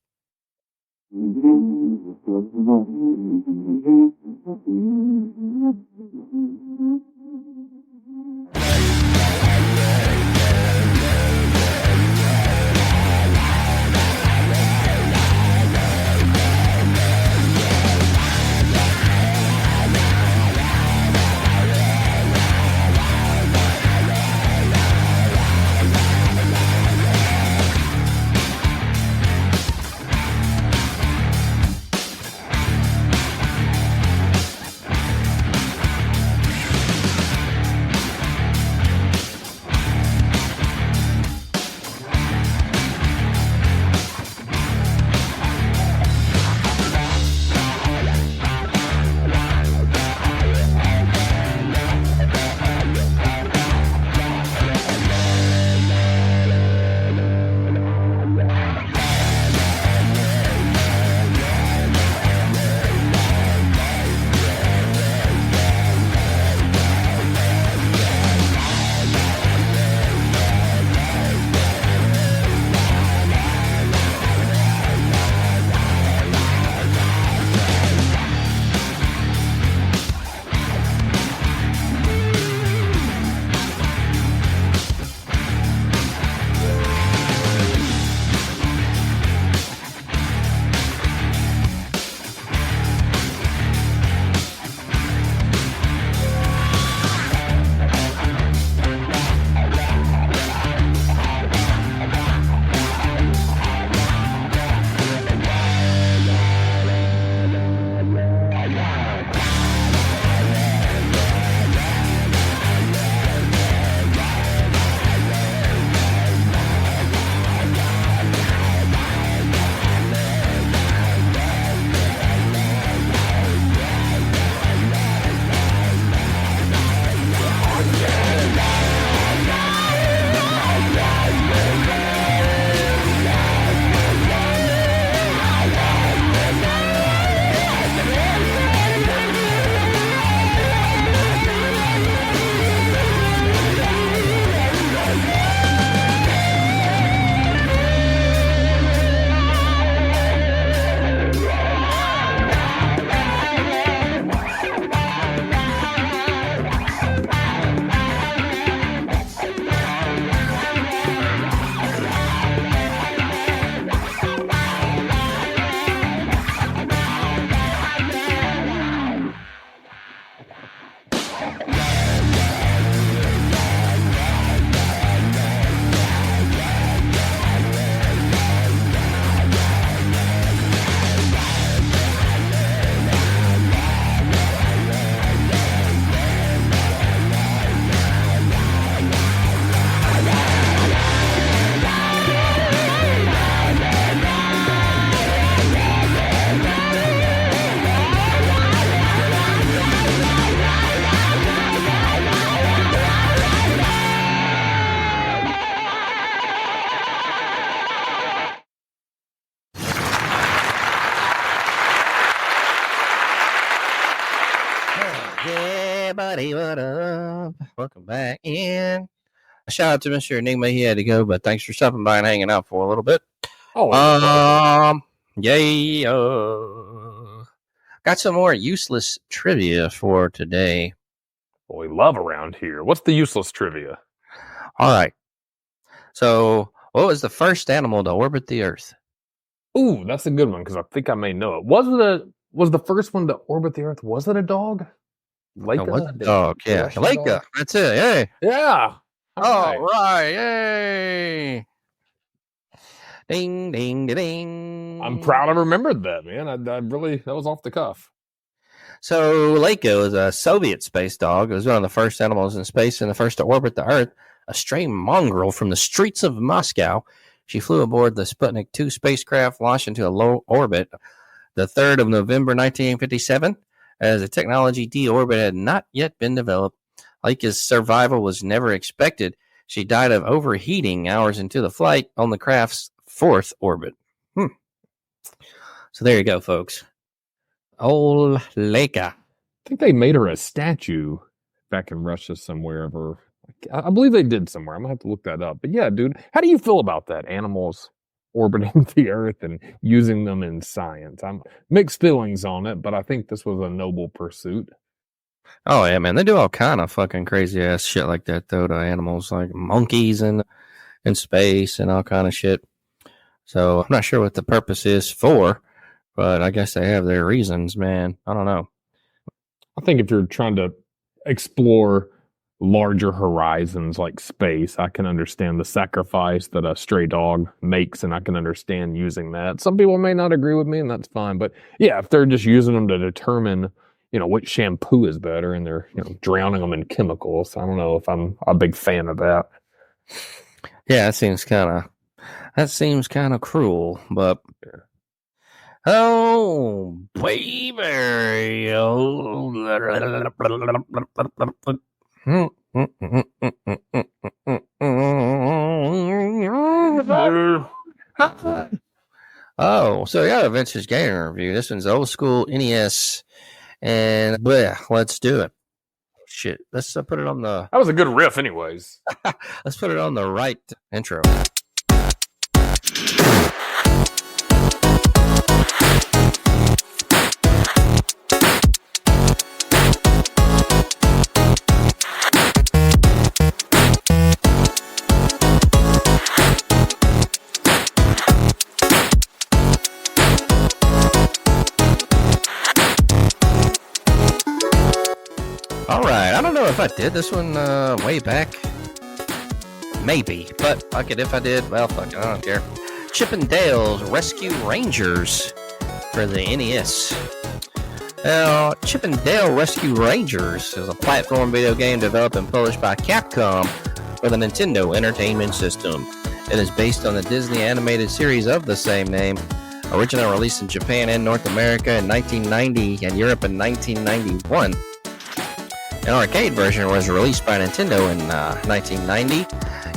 everybody, what up? Welcome back in. A shout out to Mr. Enigma. He had to go, but thanks for stopping by and hanging out for a little bit. Yay. Got some more useless trivia for today. Well, we love around here. What's the useless trivia? All right. So, what was the first animal to orbit the Earth? Ooh, that's a good one because I think I may know it. Was the first one to orbit the Earth? Was it a dog? Leica? It was a dog, yeah. Russian Leica. dog? That's it. Yay. Yeah. All right. Yay. Ding, ding, ding. I'm proud I remembered that, man. I really, that was off the cuff. So, Leica was a Soviet space dog. It was one of the first animals in space and the first to orbit the Earth. A stray mongrel from the streets of Moscow. She flew aboard the Sputnik 2 spacecraft, launched into a low orbit the 3rd of November, 1957. As the technology deorbit had not yet been developed, Leica's survival was never expected. She died of overheating hours into the flight on the craft's 4th orbit. So there you go, folks. Old Leica. I think they made her a statue back in Russia somewhere of her. I believe they did somewhere. I'm going to have to look that up. But yeah, dude, how do you feel about that? Animals orbiting the Earth and using them in science. I'm mixed feelings on it, but I think this was a noble pursuit. Oh, yeah, man. They do all kind of fucking crazy-ass shit like that, though, to animals, like monkeys in space and all kind of shit. So I'm not sure what the purpose is for, but I guess they have their reasons, man. I don't know. I think if you're trying to explore larger horizons like space, I can understand the sacrifice that a stray dog makes, and I can understand using that. Some people may not agree with me, and that's fine. But yeah, if they're just using them to determine, which shampoo is better, and they're, drowning them in chemicals, I don't know if I'm a big fan of that. Yeah, that seems kind of cruel, but oh, baby. Oh, so yeah, a vintage game review. This one's old school NES, and let's do it. Shit, let's put it on the. That was a good riff, anyways. Let's put it on the right intro. All right, I don't know if I did this one way back. Maybe, but fuck it. If I did, well, fuck it. I don't care. Chip and Dale's Rescue Rangers for the NES. Now, Chip and Dale Rescue Rangers is a platform video game developed and published by Capcom for the Nintendo Entertainment System. It is based on the Disney animated series of the same name, originally released in Japan and North America in 1990 and Europe in 1991. An arcade version was released by Nintendo in 1990.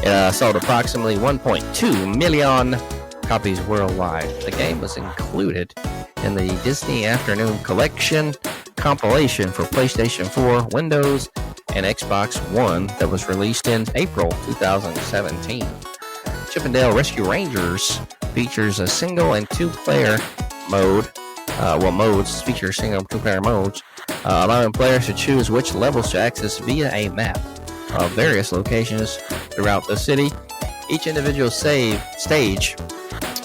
It sold approximately 1.2 million copies worldwide. The game was included in the Disney Afternoon Collection compilation for PlayStation 4, Windows, and Xbox One that was released in April 2017. Chip and Dale Rescue Rangers features a single and two-player mode. Modes feature single and two-player modes, allowing players to choose which levels to access via a map of various locations throughout the city. Each individual stage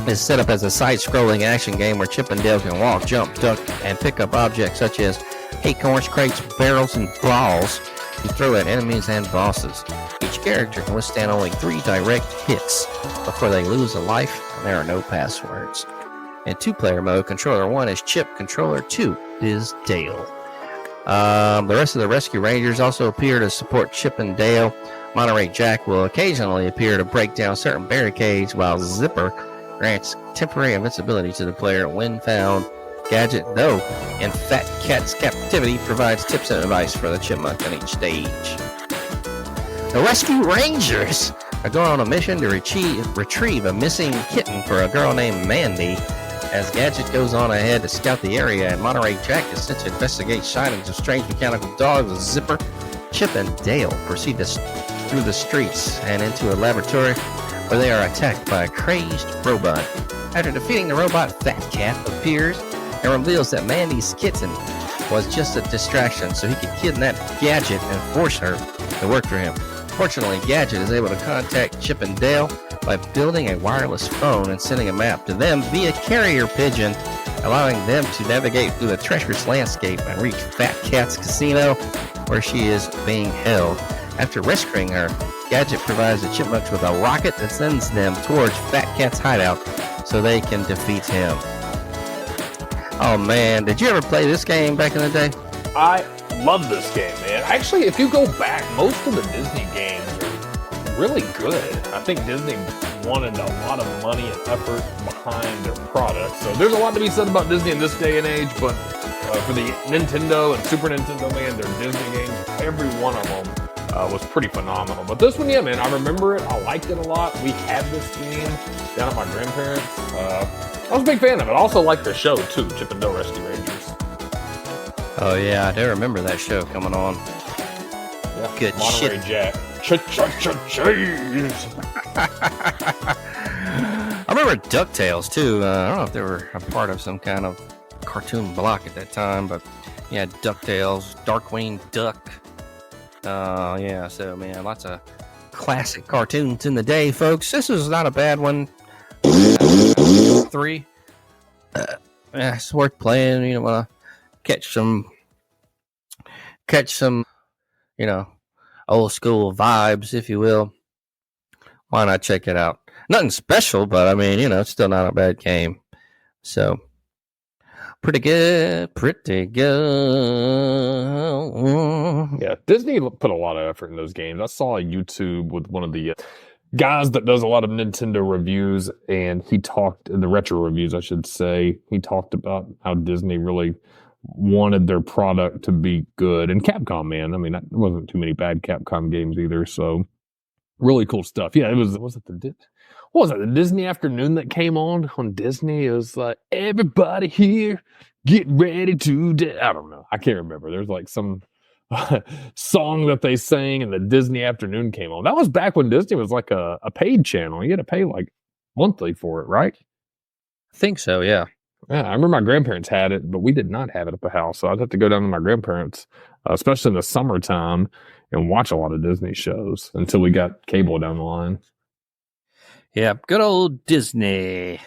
is set up as a side-scrolling action game where Chip and Dale can walk, jump, duck, and pick up objects such as acorns, crates, barrels, and balls to throw at enemies and bosses. Each character can withstand only 3 direct hits before they lose a life, and there are no passwords. In two-player mode, Controller 1 is Chip, Controller 2 is Dale. The rest of the Rescue Rangers also appear to support Chip and Dale. Monterey Jack will occasionally appear to break down certain barricades, while Zipper grants temporary invincibility to the player when found. Gadget, though, in Fat Cat's captivity, provides tips and advice for the chipmunk on each stage. The Rescue Rangers are going on a mission to retrieve a missing kitten for a girl named Mandy As Gadget goes on ahead to scout the area, and Monterey Jack is sent to investigate sightings of strange mechanical dogs with Zipper, Chip, and Dale proceed through the streets and into a laboratory where they are attacked by a crazed robot. After defeating the robot, Fat Cat appears and reveals that Mandy's kitten was just a distraction so he could kidnap Gadget and force her to work for him. Fortunately, Gadget is able to contact Chip and Dale by building a wireless phone and sending a map to them via carrier pigeon, allowing them to navigate through the treacherous landscape and reach Fat Cat's casino, where she is being held. After rescuing her, Gadget provides the Chipmunks with a rocket that sends them towards Fat Cat's hideout so they can defeat him. Oh man, did you ever play this game back in the day? I love this game, man. Actually, if you go back, most of the Disney games are really good. I think Disney wanted a lot of money and effort behind their product. So there's a lot to be said about Disney in this day and age, but for the Nintendo and Super Nintendo, man, their Disney games, every one of them was pretty phenomenal. But this one, yeah, man, I remember it. I liked it a lot. We had this game down at my grandparents'. I was a big fan of it. I also liked the show, too, Chip and Dale Rescue Rangers. Oh, yeah, I do remember that show coming on. Yeah, Good Monterey shit. Jack. Cheese. I remember DuckTales, too. I don't know if they were a part of some kind of cartoon block at that time, but yeah, DuckTales, Darkwing Duck. Yeah, so, man, lots of classic cartoons in the day, folks. This was not a bad one. 3. Yeah, it's worth playing. You know, want to catch some, you know, old school vibes, if you will. Why not check it out? Nothing special, but I mean, you know, it's still not a bad game. So, pretty good. Yeah, Disney put a lot of effort in those games. I saw a YouTube with one of the guys that does a lot of Nintendo reviews, and he talked in the retro reviews, I should say. He talked about how Disney really wanted their product to be good. And Capcom, man, I mean, there wasn't too many bad Capcom games either. So really cool stuff. Yeah, what was it, the Disney afternoon that came on Disney? It was like, everybody here, get ready to I don't know. I can't remember. There's like some song that they sang, and the Disney afternoon came on. That was back when Disney was like a paid channel. You had to pay like monthly for it, right? I think so, yeah. Yeah, I remember my grandparents had it, but we did not have it at the house. So I'd have to go down to my grandparents, especially in the summertime, and watch a lot of Disney shows until we got cable down the line. Yeah, good old Disney.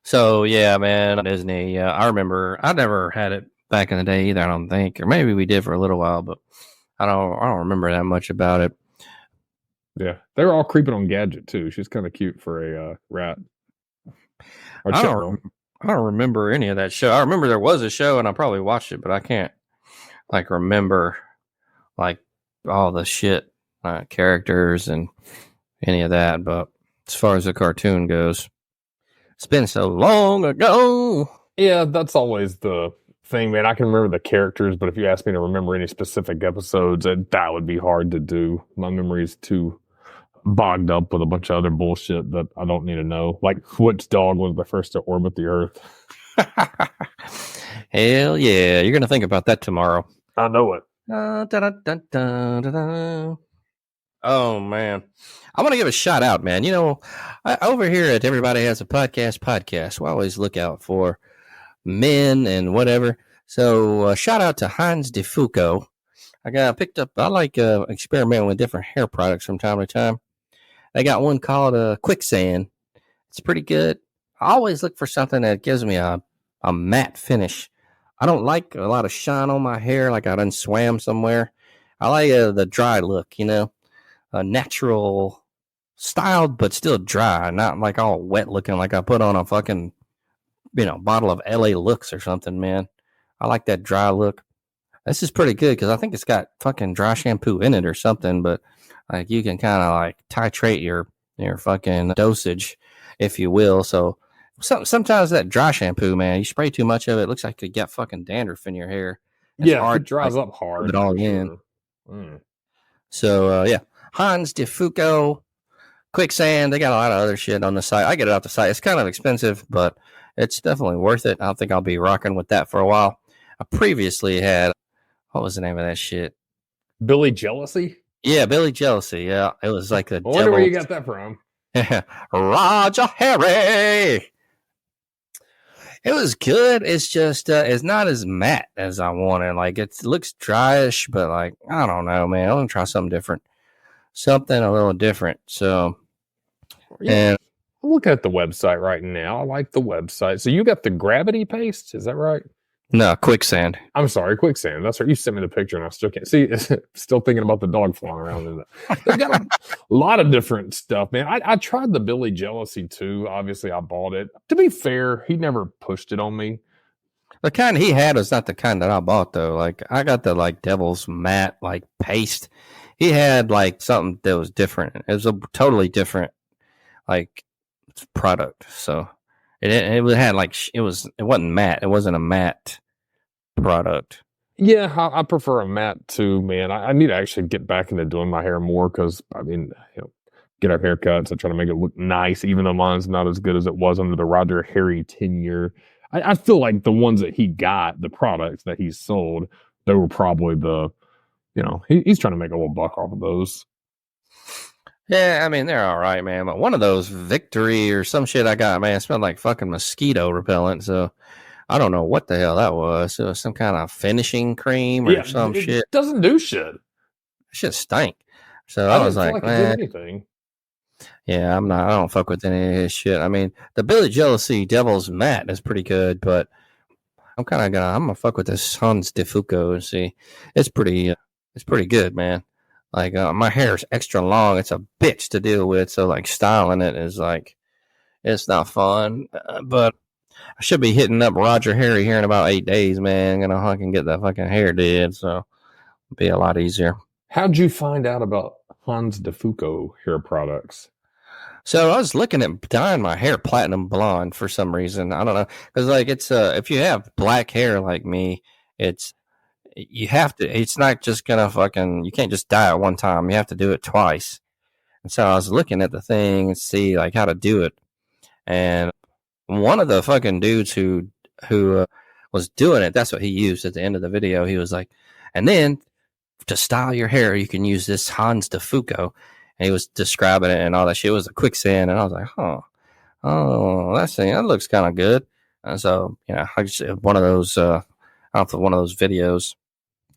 So, yeah, man, Disney. Yeah, I remember. I never had it back in the day either, I don't think. Or maybe we did for a little while, but I don't remember that much about it. Yeah, they were all creeping on Gadget, too. She's kind of cute for a rat. I don't remember any of that show. I remember there was a show, and I probably watched it, but I can't, like, remember, like, all the shit, characters and any of that. But as far as the cartoon goes, it's been so long ago. Yeah, that's always the thing, man. I can remember the characters, but if you ask me to remember any specific episodes, that would be hard to do. My memory is too bogged up with a bunch of other bullshit that I don't need to know. Like, which dog was the first to orbit the Earth? Hell yeah. You're going to think about that tomorrow. I know it. Oh, man. I want to give a shout out, man. You know, over here at Everybody Has a Podcast, we always look out for men and whatever. So, shout out to Heinz DeFuco. I like experimenting with different hair products from time to time. I got one called Quicksand. It's pretty good. I always look for something that gives me a matte finish. I don't like a lot of shine on my hair, like I done swam somewhere. I like the dry look, you know, natural styled, but still dry, not like all wet looking like I put on a fucking, bottle of LA Looks or something, man. I like that dry look. This is pretty good because I think it's got fucking dry shampoo in it or something, but like you can kind of like titrate your fucking dosage, if you will. So sometimes that dry shampoo, man, you spray too much of it, looks like you get fucking dandruff in your hair. It's hard, it dries up hard. It all in. So yeah, Heinz DeFuco Quicksand. They got a lot of other shit on the site. I get it off the site. It's kind of expensive, but it's definitely worth it. I think I'll be rocking with that for a while. I previously had, what was the name of that shit? Billy Jealousy? Yeah, Billy Jealousy. Yeah, it was like a I wonder where you got that from. Roger Harry. It was good. It's just it's not as matte as I wanted. Like it looks dryish, but like I don't know, man. I want to try something different, something a little different. So, and I'm looking at the website right now. I like the website. So you got the gravity paste, is that right? no, Quicksand. I'm sorry, Quicksand. That's right. You sent me the picture, and I still can't see. Still thinking about the dog flying around in it. They've got a lot of different stuff, man. I tried the Billy Jealousy too. Obviously, I bought it. To be fair, he never pushed it on me. The kind he had was not the kind that I bought though. Like I got the like Devil's Matte like paste. He had like something that was different. It was a totally different like product. So it had like it wasn't matte. It wasn't a matte product. Yeah, I prefer a matte too, man. I need to actually get back into doing my hair more because I mean, get our haircuts. I try to make it look nice, even though mine's not as good as it was under the Roger Harry tenure. I feel like the ones that he got, the products that he sold, they were probably he's trying to make a little buck off of those. Yeah, I mean, they're all right, man. But one of those Victory or some shit I got, man, it smelled like fucking mosquito repellent. So I don't know what the hell that was. It was some kind of finishing cream or some shit. It doesn't do shit. Shit stank. So I was like, man. Anything. Yeah, I don't fuck with any of his shit. I mean, the Billy Jealousy Devil's Matte is pretty good, but I'm gonna fuck with this Hans de Foucault and see. It's pretty good, man. Like my hair is extra long. It's a bitch to deal with. So like styling it is like, it's not fun. But I should be hitting up Roger Harry here in about 8 days, man. Gonna fucking get that fucking hair did. So it'll be a lot easier. How'd you find out about Hans de Foucault hair products? So I was looking at dyeing my hair platinum blonde for some reason. I don't know, because like it's if you have black hair like me, you have to. It's not just gonna fucking. You can't just dye it one time. You have to do it twice. And so I was looking at the thing and see like how to do it. And one of the fucking dudes who was doing it, that's what he used at the end of the video. He was like, and then to style your hair, you can use this Hans de Foucault. And he was describing it and all that shit. It was a quicksand. And I was like, that looks kind of good. And so, I just one of those, off of one of those videos.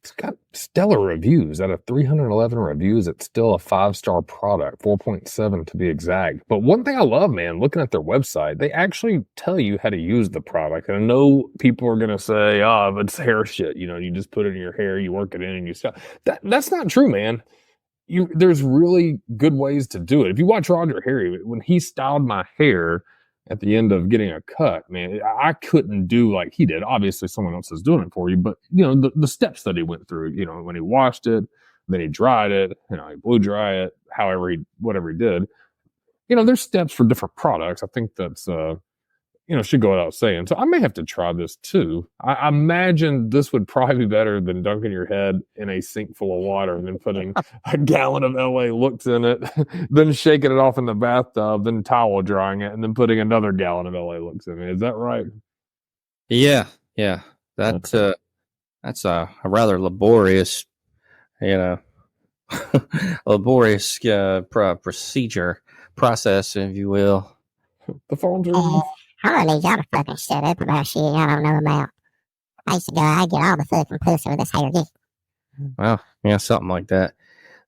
It's got stellar reviews. Out of 311 reviews, it's still a 5-star product, 4.7 to be exact. But one thing I love, man, looking at their website, they actually tell you how to use the product. And I know people are going to say, it's hair shit. You just put it in your hair, you work it in, and you style. That's not true, man. There's really good ways to do it. If you watch Roger Harry, when he styled my hair at the end of getting a cut, man, I couldn't do like he did. Obviously, someone else is doing it for you, but the steps that he went through. When he washed it, then he dried it, he blew dry it, whatever he did. There's steps for different products. I think that's should go without saying. So I may have to try this too. I imagine this would probably be better than dunking your head in a sink full of water and then putting a gallon of LA looks in it, then shaking it off in the bathtub, then towel drying it, and then putting another gallon of LA looks in it. Is that right? Yeah. That's a rather laborious, process, if you will. The phone's ringing. I don't need y'all to fucking shut up about shit y'all don't know about. I used to go, I get all the fucking pussy with this hair. Well, yeah, something like that.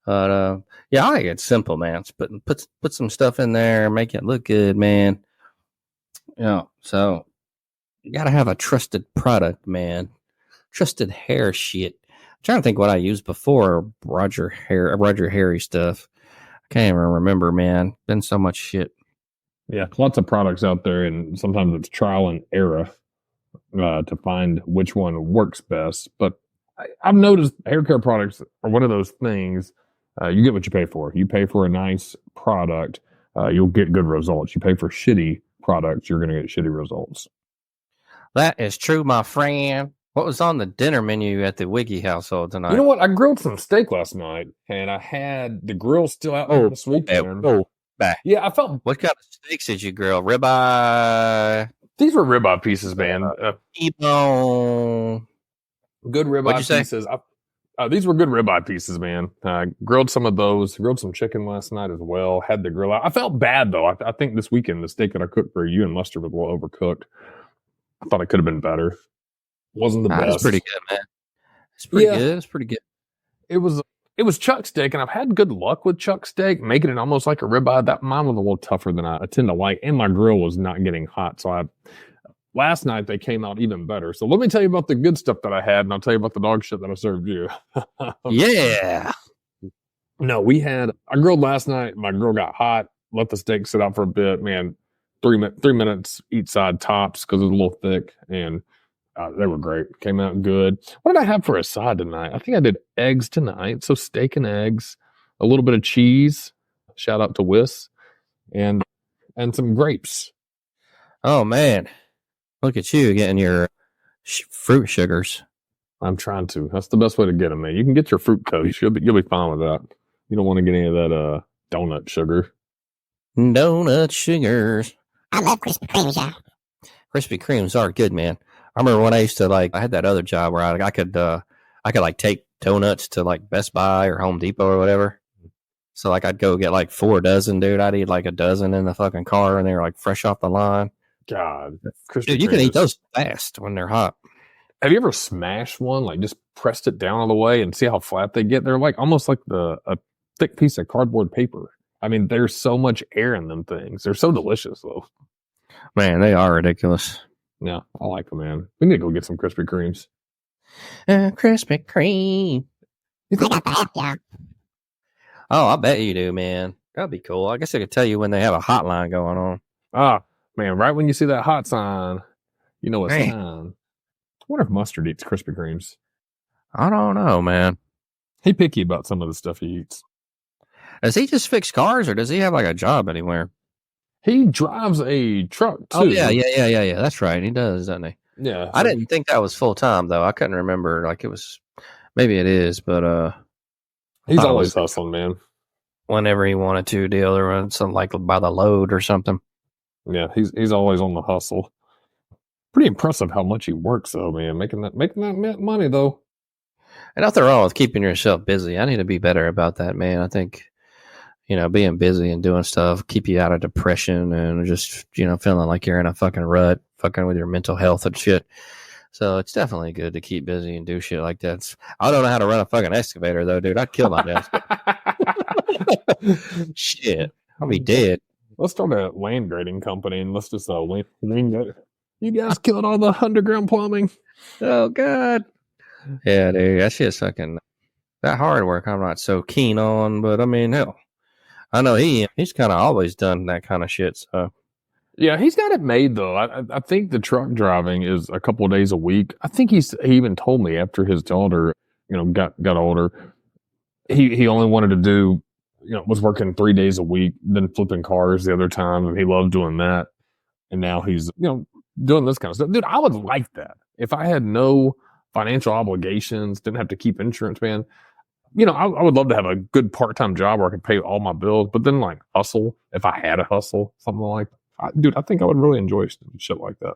But I like it simple, man. Put some stuff in there, make it look good, man. So you gotta have a trusted product, man. Trusted hair shit. I'm trying to think what I used before Roger Harry stuff. I can't even remember, man. Been so much shit. Yeah, lots of products out there, and sometimes it's trial and error to find which one works best. But I've noticed hair care products are one of those things. You get what you pay for. You pay for a nice product, you'll get good results. You pay for shitty products, you're going to get shitty results. That is true, my friend. What was on the dinner menu at the Wiggy household tonight? You know what? I grilled some steak last night, and I had the grill still out this weekend. Bah. Yeah, I felt What kind of steaks did you grill? Ribeye, these were ribeye pieces, man. T-bone. Good What'd ribeye you say? pieces. These were good ribeye pieces, man. Grilled some of those. Grilled some chicken last night as well. Had the grill out. I felt bad though. I think this weekend the steak that I cooked for you and Mustard was a little overcooked. I thought it could have been better. Wasn't the best. It's pretty good, man. It's pretty good. It's pretty good. It was chuck steak, and I've had good luck with chuck steak, making it almost like a ribeye. That mine was a little tougher than I tend to like, and my grill was not getting hot. So last night they came out even better. So let me tell you about the good stuff that I had, and I'll tell you about the dog shit that I served you. Yeah. No, I grilled last night. My grill got hot. Let the steak sit out for a bit. Man, 3 minutes each side tops because it was a little thick, and they were great. Came out good. What did I have for a side tonight? I think I did eggs tonight. So steak and eggs, a little bit of cheese. Shout out to Wiss, and some grapes. Oh man, look at you getting your fruit sugars. I'm trying to. That's the best way to get them, man. You can get your fruit coats. You'll be fine with that. You don't want to get any of that donut sugar. Donut sugars. I love Krispy Kremes, y'all. Krispy Kremes are good, man. I remember when I used to I had that other job where I could like take donuts to like Best Buy or Home Depot or whatever. So like I'd go get like 4 dozen, dude. I'd eat like a dozen in the fucking car, and they were like fresh off the line. God, dude, you can eat those fast when they're hot. Have you ever smashed one? Like just pressed it down all the way and see how flat they get? They're like almost like a thick piece of cardboard paper. I mean, there's so much air in them things. They're so delicious, though. Man, they are ridiculous. Yeah, I like them, man. We need to go get some Krispy Kremes. Krispy Kreme. I got the app, y'all. Oh, I bet you do, man. That'd be cool. I guess I could tell you when they have a hotline going on. Ah, man, right when you see that hot sign, you know it's Man. time. I wonder if Mustard eats Krispy Kremes. I don't know, man. He picky about some of the stuff he eats. Does he just fix cars, or does he have like a job anywhere? He drives a truck, too. Oh, yeah. That's right. He does, doesn't he? Yeah. I didn't think that was full time, though. I couldn't remember. Like, it was, maybe it is, but he's always hustling, man. Whenever he wanted to deal or something like by the load or something. Yeah, he's always on the hustle. Pretty impressive how much he works, though, man. Making that money, though. And nothing wrong with keeping yourself busy. I need to be better about that, man. I think, being busy and doing stuff keep you out of depression and just, feeling like you're in a fucking rut, fucking with your mental health and shit. So it's definitely good to keep busy and do shit like that. I don't know how to run a fucking excavator, though, dude. I'd kill my desk. Shit. I'll be dead. Let's start a land grading company and let's just wing it. You guys killed all the underground plumbing. Oh, God. Yeah, dude. That shit's fucking... That hard work I'm not so keen on, but I mean, hell. I know he's kind of always done that kind of shit, so... Yeah, he's got it made, though. I think the truck driving is a couple of days a week. I think he even told me after his daughter, got older, he only wanted to do, was working 3 days a week, then flipping cars the other time, and he loved doing that. And now he's, doing this kind of stuff. Dude, I would like that. If I had no financial obligations, didn't have to keep insurance, man, I would love to have a good part-time job where I could pay all my bills, but then like hustle, if I had a hustle, something like that. Dude, I think I would really enjoy shit like that.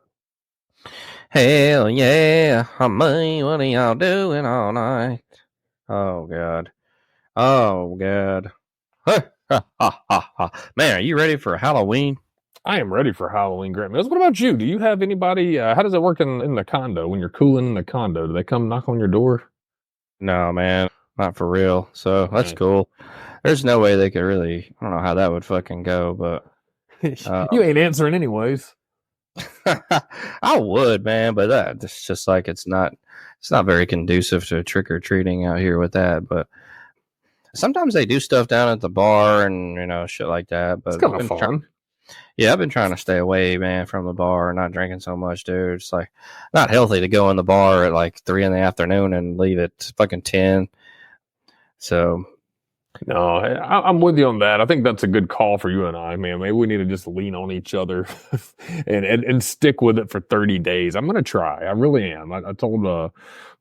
Hell yeah. I mean, what are y'all doing all night? Oh, God. Oh, God. Man, are you ready for Halloween? I am ready for Halloween, Grant Mills. What about you? Do you have anybody? How does it work in the condo when you're cooling in the condo? Do they come knock on your door? No, man. Not for real. So that's cool. There's no way they could really... I don't know how that would fucking go, but... You ain't answering anyways. I would, man, but it's just like it's not very conducive to trick or treating out here with that. But sometimes they do stuff down at the bar and shit like that. But it's kind of fun. I've been trying to stay away, man, from the bar and not drinking so much, dude. It's like not healthy to go in the bar at like 3 PM and leave at fucking 10. So. No, I'm with you on that. I think that's a good call for you and I, man. Maybe we need to just lean on each other and stick with it for 30 days. I'm going to try. I really am. I told my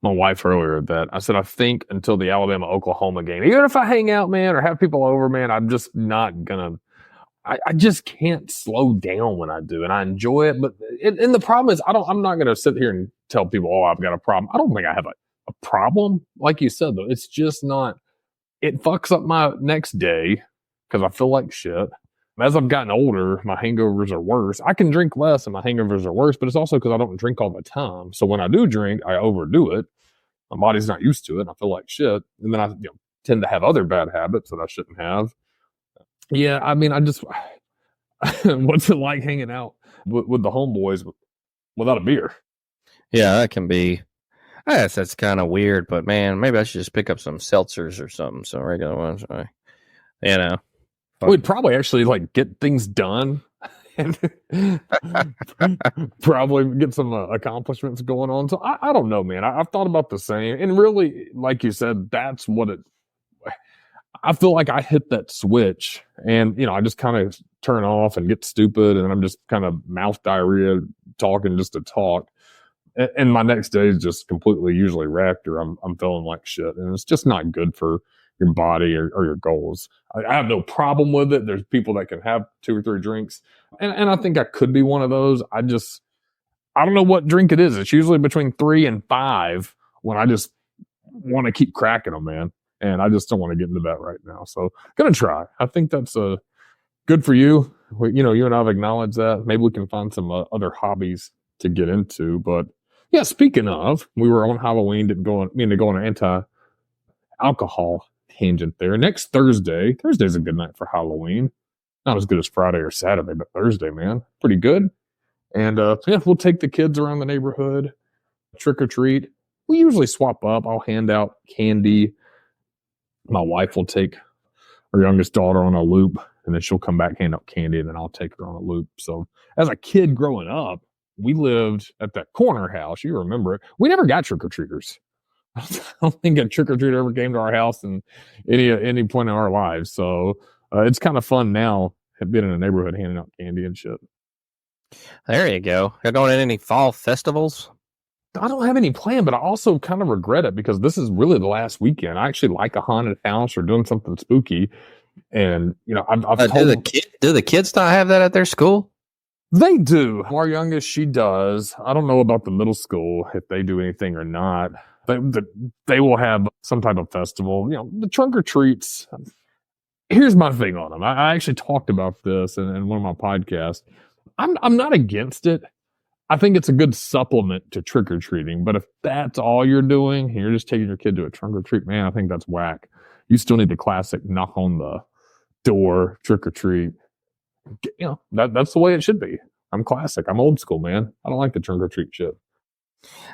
wife earlier that I said, I think until the Alabama-Oklahoma game, even if I hang out, man, or have people over, man, I'm just not going to I just can't slow down when I do, and I enjoy it. But and the problem is, I'm not going to sit here and tell people, oh, I've got a problem. I don't think I have a problem. Like you said, though, it's just not. It fucks up my next day because I feel like shit. As I've gotten older, my hangovers are worse. I can drink less and my hangovers are worse, but it's also because I don't drink all the time. So when I do drink, I overdo it. My body's not used to it. And I feel like shit. And then I tend to have other bad habits that I shouldn't have. Yeah, I mean, I just, what's it like hanging out with the homeboys without a beer? Yeah, that can be. I guess that's kind of weird, but man, maybe I should just pick up some seltzers or something, some regular ones. You know, we'd probably actually like get things done and probably get some accomplishments going on. So I don't know, man. I've thought about the same, and really, like you said, that's what it. I feel like I hit that switch, and I just kind of turn off and get stupid, and I'm just kind of mouth diarrhea talking just to talk. And my next day is just completely usually wrecked, or I'm feeling like shit, and it's just not good for your body or your goals. I have no problem with it. There's people that can have 2 or 3 drinks, and I think I could be one of those. I don't know what drink it is. It's usually between 3 and 5 when I just want to keep cracking them, man. And I just don't want to get into that right now. So gonna try. I think that's good for you. You and I have acknowledged that. Maybe we can find some other hobbies to get into. But yeah, speaking of, we were on Halloween to go on an anti-alcohol tangent there. Next Thursday's a good night for Halloween. Not as good as Friday or Saturday, but Thursday, man, pretty good. And we'll take the kids around the neighborhood, trick or treat. We usually swap up. I'll hand out candy. My wife will take her youngest daughter on a loop, and then she'll come back, hand out candy, and then I'll take her on a loop. So as a kid growing up, we lived at that corner house. You remember it. We never got trick-or-treaters. I don't think a trick-or-treater ever came to our house in any point in our lives. So it's kind of fun now, being in a neighborhood handing out candy and shit. There you go. You're going to any fall festivals? I don't have any plan, but I also kind of regret it because this is really the last weekend. I actually like a haunted house or doing something spooky. And, I've told do the kids not have that at their school? They do. Our youngest, she does. I don't know about the middle school, if they do anything or not. They will have some type of festival. The trunk or treats. Here's my thing on them. I actually talked about this in one of my podcasts. I'm not against it. I think it's a good supplement to trick-or-treating, but if that's all you're doing, you're just taking your kid to a trunk-or-treat, man, I think that's whack. You still need the classic knock on the door, trick-or-treat. That's the way it should be. I'm classic. I'm old school, man. I don't like the trunk-or-treat shit.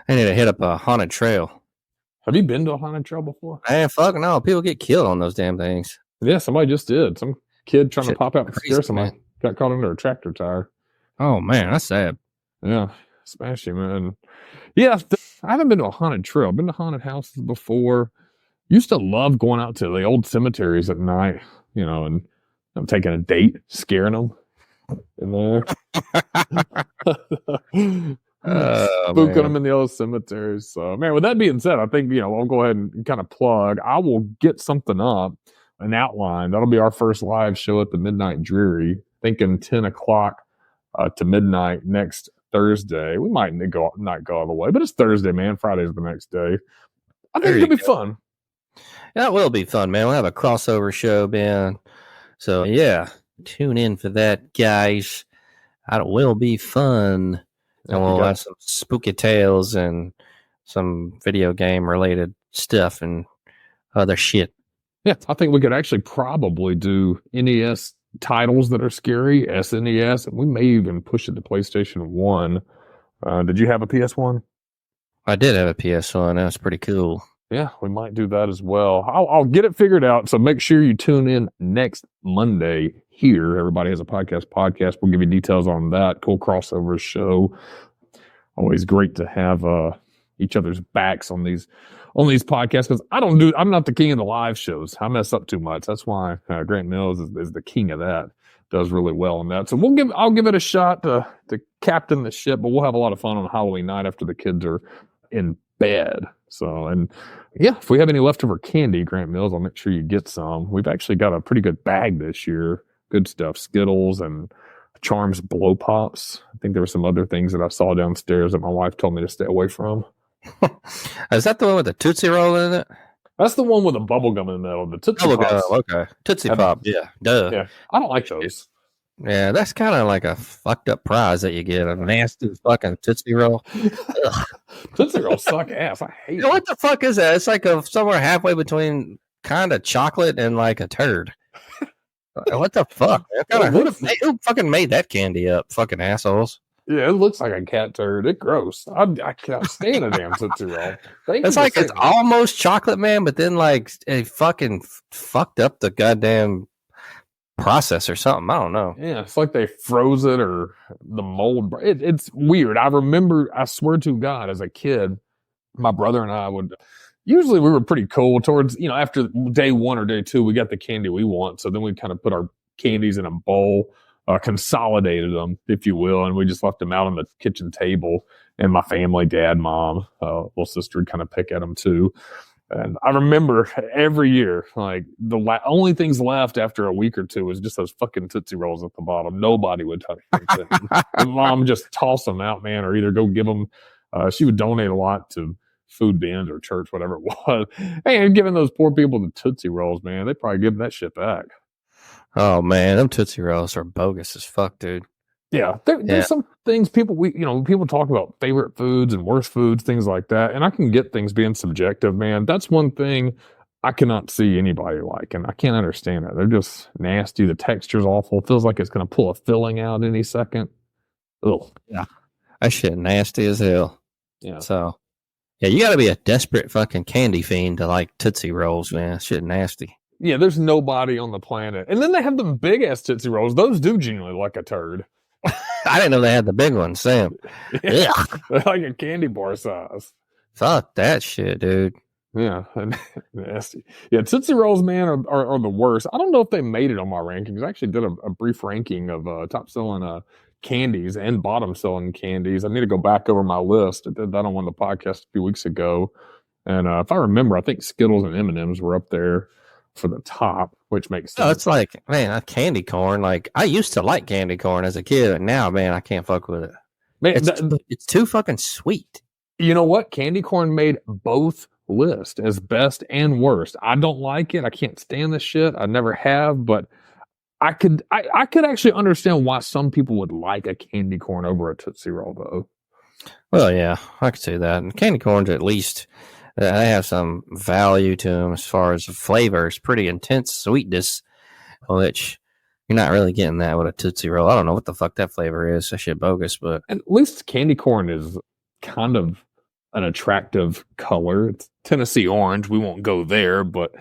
I need to hit up a haunted trail. Have you been to a haunted trail before? Man, fuck no. People get killed on those damn things. Yeah, somebody just did. Some kid trying to pop out and scare somebody. Man. Got caught under a tractor tire. Oh, man, that's sad. Yeah, smash him, man. Yeah, I haven't been to a haunted trail. I've been to haunted houses before. Used to love going out to the old cemeteries at night, and I'm taking a date, scaring them in there. Spooking them in the old cemeteries. So, man, with that being said, I think, I'll go ahead and kind of plug. I will get something up, an outline. That'll be our first live show at the Midnight Dreary, thinking 10 o'clock to midnight next Thursday. We might not go all the way, but it's Thursday, man. Friday's the next day. I think it'll be fun. Yeah, it will be fun, man. We'll have a crossover show, Ben. So, yeah, tune in for that, guys. It will be fun. And we'll have some spooky tales and some video game related stuff and other shit. Yeah, I think we could actually probably do NES titles that are scary, SNES, and we may even push it to PlayStation 1. Did you have a PS1? I did have a PS1. That was pretty cool. Yeah, we might do that as well. I'll get it figured out, so make sure you tune in next Monday here. Everybody Has a Podcast. We'll give you details on that. Cool crossover show. Always great to have each other's backs on these podcasts, because I'm not the king of the live shows. I mess up too much. That's why Grant Mills is the king of that. Does really well on that. So I'll give it a shot to captain the ship, but we'll have a lot of fun on Halloween night after the kids are in bed. So, and yeah, if we have any leftover candy, Grant Mills, I'll make sure you get some. We've actually got a pretty good bag this year. Good stuff. Skittles and Charms Blow Pops. I think there were some other things that I saw downstairs that my wife told me to stay away from. Is that the one with the Tootsie Roll in it? That's the one with the bubble gum in the middle. The Tootsie Pops. Okay. Tootsie Pop. Yeah. Duh. Yeah. I don't like those. Yeah, that's kind of like a fucked up prize that you get. A nasty fucking Tootsie Roll. Tootsie Rolls suck ass. I hate What the fuck is that? It's like somewhere halfway between kind of chocolate and like a turd. What the fuck? Who fucking made that candy up? Fucking assholes. Yeah, it looks like a cat turd. It's gross. I cannot stand a damn Tootsie Roll. It's like it's almost chocolate, man, but then like it fucking fucked up the goddamn process or something. I don't know. Yeah, it's like they froze it or the mold. It's weird. I remember, I swear to God, as a kid, my brother and I would, usually we were pretty cool towards, after day 1 or day 2, we got the candy we want. So then we kind of put our candies in a bowl, consolidated them, if you will, and we just left them out on the kitchen table. And my family, dad, mom, little sister would kind of pick at them too. And I remember every year, like the only things left after a week or two was just those fucking Tootsie Rolls at the bottom. Nobody would touch them. And mom just toss them out, man, or either go give them. She would donate a lot to food bins or church, whatever it was. And giving those poor people the Tootsie Rolls, man, they probably give that shit back. Oh man, them Tootsie Rolls are bogus as fuck, dude. Yeah, there's some things people talk about favorite foods and worst foods, things like that. And I can get things being subjective, man. That's one thing I cannot see anybody like, and I can't understand it. They're just nasty. The texture's awful. It feels like it's going to pull a filling out any second. Ugh. Yeah, that shit nasty as hell. Yeah. So, yeah, you got to be a desperate fucking candy fiend to like Tootsie Rolls, man. That shit nasty. Yeah, there's nobody on the planet. And then they have them big ass Tootsie Rolls. Those do genuinely look like a turd. I didn't know they had the big ones, Sam. Yeah, they're like a candy bar size. Fuck that shit, dude. Yeah, nasty. Yeah, Tootsie Rolls, man, are the worst. I don't know if they made it on my rankings. I actually did a brief ranking of top selling candies and bottom selling candies. I need to go back over my list. I did that on one of the podcasts a few weeks ago. And if I remember, I think Skittles and M&Ms were up there for the top, which makes sense. Oh, it's like, man, a candy corn. Like, I used to like candy corn as a kid, and now, man, I can't fuck with it. Man, it's too fucking sweet. You know what? Candy corn made both lists as best and worst. I don't like it. I can't stand this shit. I never have, but I could actually understand why some people would like a candy corn over a Tootsie Roll, though. Well, yeah, I could see that. And candy corns, at least, they have some value to them as far as the flavor. It's pretty intense sweetness, which you're not really getting that with a Tootsie Roll. I don't know what the fuck that flavor is. That shit bogus, but at least candy corn is kind of an attractive color. It's Tennessee orange. We won't go there, but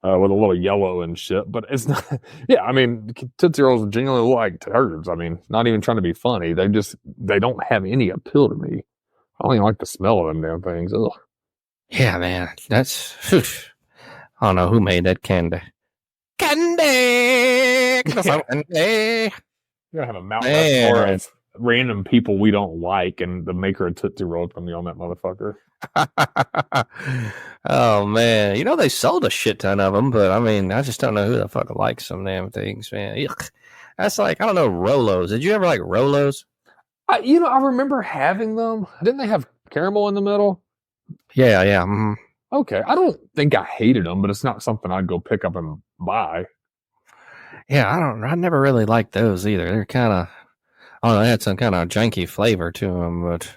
with a little yellow and shit. But it's not. Yeah, I mean, Tootsie Rolls genuinely look like turds. I mean, not even trying to be funny. They don't have any appeal to me. I don't even like the smell of them damn things. Ugh. Yeah, man, that's. Whew. I don't know who made that candy. Candy. You're gonna have a mountain of random people we don't like, and the maker of Tootsie Rolls from me on that motherfucker. Oh man, they sold a shit ton of them, but I mean, I just don't know who the fuck likes some damn things, man. Yuck. That's like, I don't know, Rolos. Did you ever like Rolos? I remember having them. Didn't they have caramel in the middle? Yeah. Mm-hmm. Okay, I don't think I hated them, but it's not something I'd go pick up and buy. Yeah, I never really liked those either. They're kind of, I don't know, they had some kind of janky flavor to them, but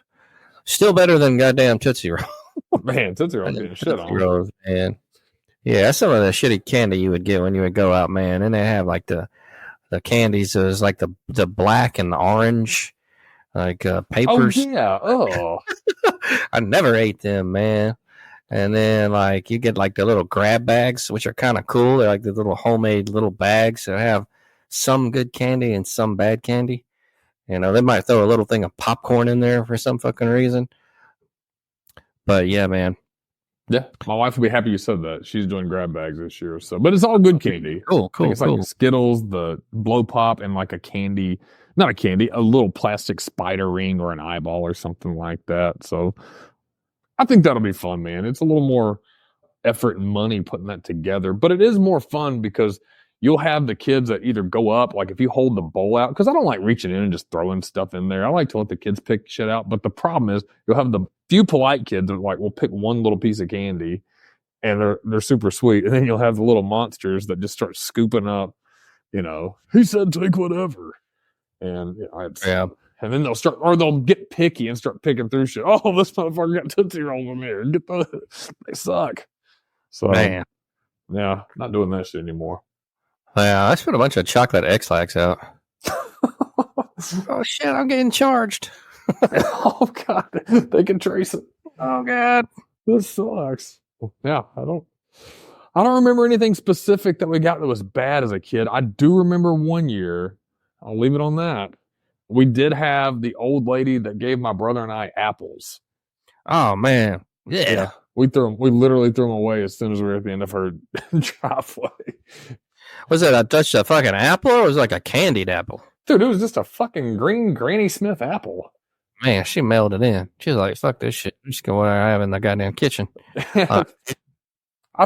still better than goddamn Tootsie Roll. Man, Tootsie Roll getting shit on. Rolls, man. Yeah, that's some of the shitty candy you would get when you would go out, man. And they have like the candies, it was like the black and the orange, like papers. Oh yeah, oh. I never ate them, man. And then like you get like the little grab bags, which are kind of cool. They're like the little homemade little bags that have some good candy and some bad candy. They might throw a little thing of popcorn in there for some fucking reason. But yeah, man. Yeah, my wife will be happy you said that. She's doing grab bags this year, so it's all good candy. Cool. It's like Skittles, the blow pop, and like a little plastic spider ring or an eyeball or something like that. So I think that'll be fun, man. It's a little more effort and money putting that together, but it is more fun because you'll have the kids that either go up, like if you hold the bowl out, because I don't like reaching in and just throwing stuff in there. I like to let the kids pick shit out. But the problem is you'll have the few polite kids that will pick one little piece of candy and they're super sweet. And then you'll have the little monsters that just start scooping up, he said take whatever. And and then they'll get picky and start picking through shit. Oh, this motherfucker got Tootsie Rolls in there. They suck. So, Man. Yeah, not doing that shit anymore. Yeah, I put a bunch of chocolate X-Lax out. Oh, shit, I'm getting charged. Oh, God. They can trace it. Oh, God. This sucks. Yeah, I don't remember anything specific that we got that was bad as a kid. I do remember one year. I'll leave it on that. We did have the old lady that gave my brother and I apples. Oh, man. Yeah. We literally threw them away as soon as we were at the end of her driveway. Was it just a fucking apple or was it like a candied apple? Dude, it was just a fucking green Granny Smith apple. Man, she mailed it in. She was like, fuck this shit. Just go what I have in the goddamn kitchen. I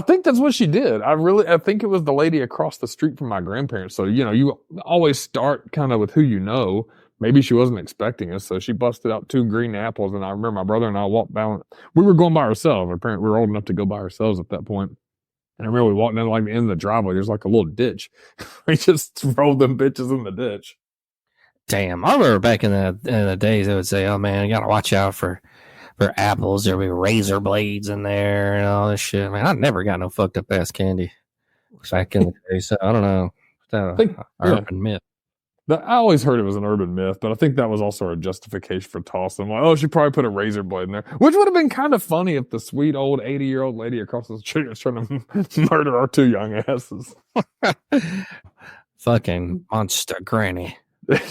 think that's what she did. I think it was the lady across the street from my grandparents. So, you always start kind of with who you know. Maybe she wasn't expecting us, so she busted out 2 green apples, and I remember my brother and I walked down. We were going by ourselves. Apparently, we were old enough to go by ourselves at that point. And I remember we walked down the end of the driveway. There's like a little ditch. We just rolled them bitches in the ditch. Damn, I remember back in the days they would say, "Oh man, you gotta watch out for apples. There'll be razor blades in there and all this shit." Man, I never got no fucked up ass candy back in the day. So I don't know. Is that an urban myth? I always heard it was an urban myth, but I think that was also a justification for tossing. Like, oh, she probably put a razor blade in there, which would have been kind of funny if the sweet old 80-year-old lady across the street was trying to murder our 2 young asses. Fucking monster granny.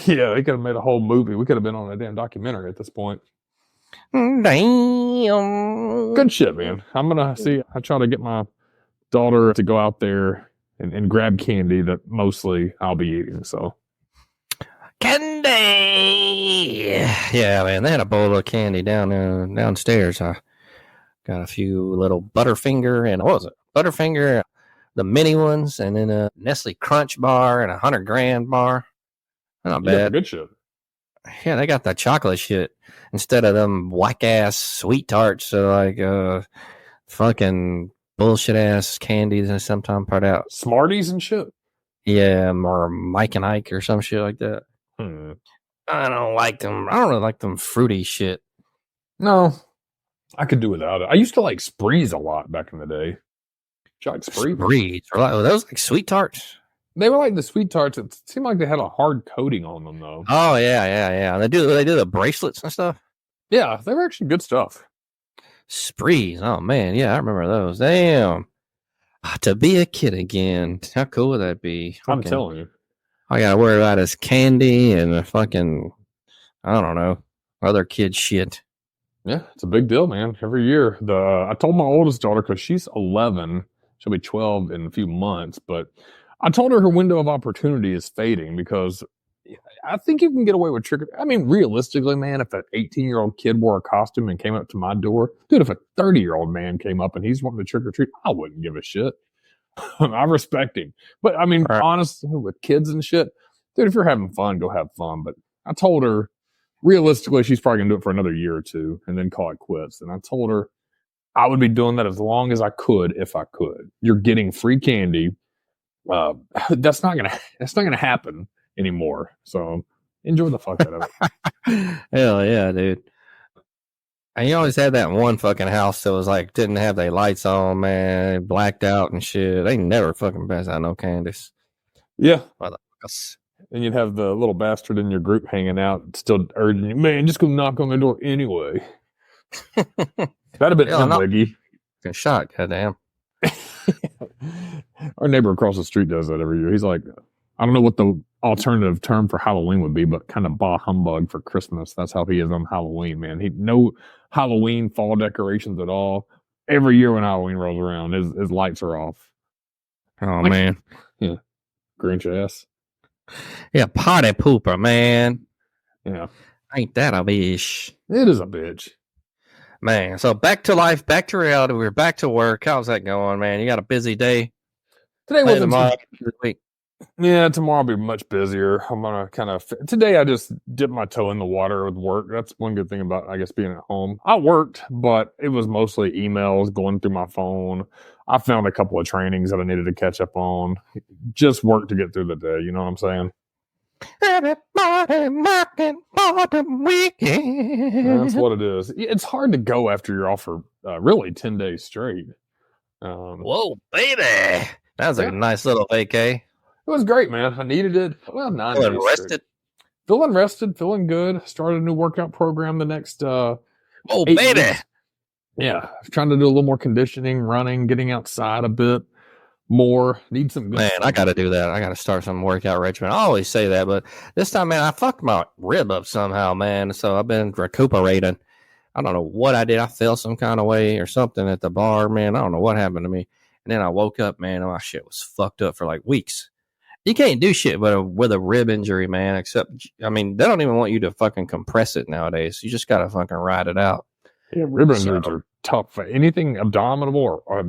Yeah, they could have made a whole movie. We could have been on a damn documentary at this point. Damn. Good shit, man. I'm going to see. I try to get my daughter to go out there and grab candy that mostly I'll be eating, so. Candy. Yeah, man, they had a bowl of candy downstairs. I got a few little Butterfinger and what was it? Butterfinger, the mini ones, and then a Nestle Crunch bar and 100 grand bar. Not bad. Yeah, good shit. Yeah, they got the chocolate shit instead of them whack ass sweet tarts. So like fucking bullshit ass candies and sometimes part out. Smarties and shit. Yeah, or Mike and Ike or some shit like that. I don't like them. I don't really like them fruity shit. No, I could do without it. I used to like Sprees a lot back in the day. Did you like Sprees? Were those like sweet tarts? They were like the sweet tarts. It seemed like they had a hard coating on them, though. Oh yeah. They do the bracelets and stuff. Yeah, they were actually good stuff. Sprees. Oh man, yeah, I remember those. Damn. To be a kid again. How cool would that be? I'm telling you. All I gotta worry about is candy and the fucking, I don't know, other kid shit. Yeah, it's a big deal, man. Every year. I told my oldest daughter, because she's 11, she'll be 12 in a few months, but I told her window of opportunity is fading because I think you can get away with realistically, man, if an 18-year-old kid wore a costume and came up to my door, dude, if a 30-year-old man came up and he's wanting to trick or treat, I wouldn't give a shit. I respect him. But honestly, with kids and shit, dude, if you're having fun, go have fun. But I told her, realistically, she's probably going to do it for another year or 2 and then call it quits. And I told her I would be doing that as long as I could, if I could. You're getting free candy. That's not gonna happen anymore. So enjoy the fuck out of it. Hell yeah, dude. And you always had that one fucking house that was like didn't have their lights on, man, blacked out and shit. They never fucking pass out no candies. Yeah. Motherfuckers. And you'd have the little bastard in your group hanging out, still urging you, man, just go knock on the door anyway. That'd have been Biggie. Shot, goddamn. Our neighbor across the street does that every year. He's like, I don't know what the alternative term for Halloween would be, but kind of bah humbug for Christmas. That's how he is on Halloween, man. He no Halloween fall decorations at all. Every year when Halloween rolls around, his lights are off. Oh, man. Yeah. Grinch ass. Yeah, party pooper, man. Yeah. Ain't that a bitch? It is a bitch. Man, so back to life, back to reality. We're back to work. How's that going, man? You got a busy day? Today wasn't this week. Yeah, tomorrow I'll be much busier. I'm gonna today I just dipped my toe in the water with work. That's one good thing about, I guess, being at home. I worked, but it was mostly emails going through my phone. I found a couple of trainings that I needed to catch up on. Just work to get through the day. You know what I'm saying? Everybody marking bottom weekend. That's what it is. It's hard to go after you're off for really 10 days straight. Whoa, baby. That was a Yeah. nice little vacay. It was great, man. I needed it. Well, 9 days Feeling straight. rested. Feeling rested, feeling good. Started a new workout program the next Oh, 8 baby. weeks. Yeah, trying to do a little more conditioning, running, getting outside a bit more. Need some good Man, stuff. I got to do that. I got to start some workout regimen. I always say that, but this time, man, I fucked my rib up somehow, man. So I've been recuperating. I don't know what I did. I felt some kind of way or something at the bar, man. I don't know what happened to me. And then I woke up, man, and my shit was fucked up for like weeks. You can't do shit with a rib injury, man, except, I mean, they don't even want you to fucking compress it nowadays. You just got to fucking ride it out. Yeah, rib injuries are tough. Anything abdominal or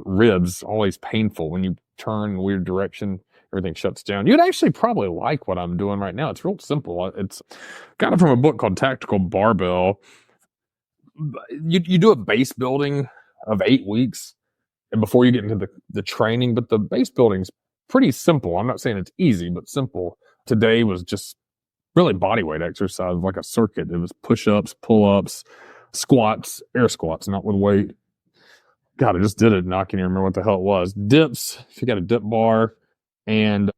ribs, always painful. When you turn in a weird direction, everything shuts down. You'd actually probably like what I'm doing right now. It's real simple. It's got it from a book called Tactical Barbell. You do a base building of 8 weeks, and before you get into the training, but the base building's pretty simple. I'm not saying it's easy, but simple. Today was just really body weight exercise, like a circuit. It was push-ups, pull-ups, squats, air squats, not with weight. God, I just did it, and I can't even remember what the hell it was. Dips, if you got a dip bar, and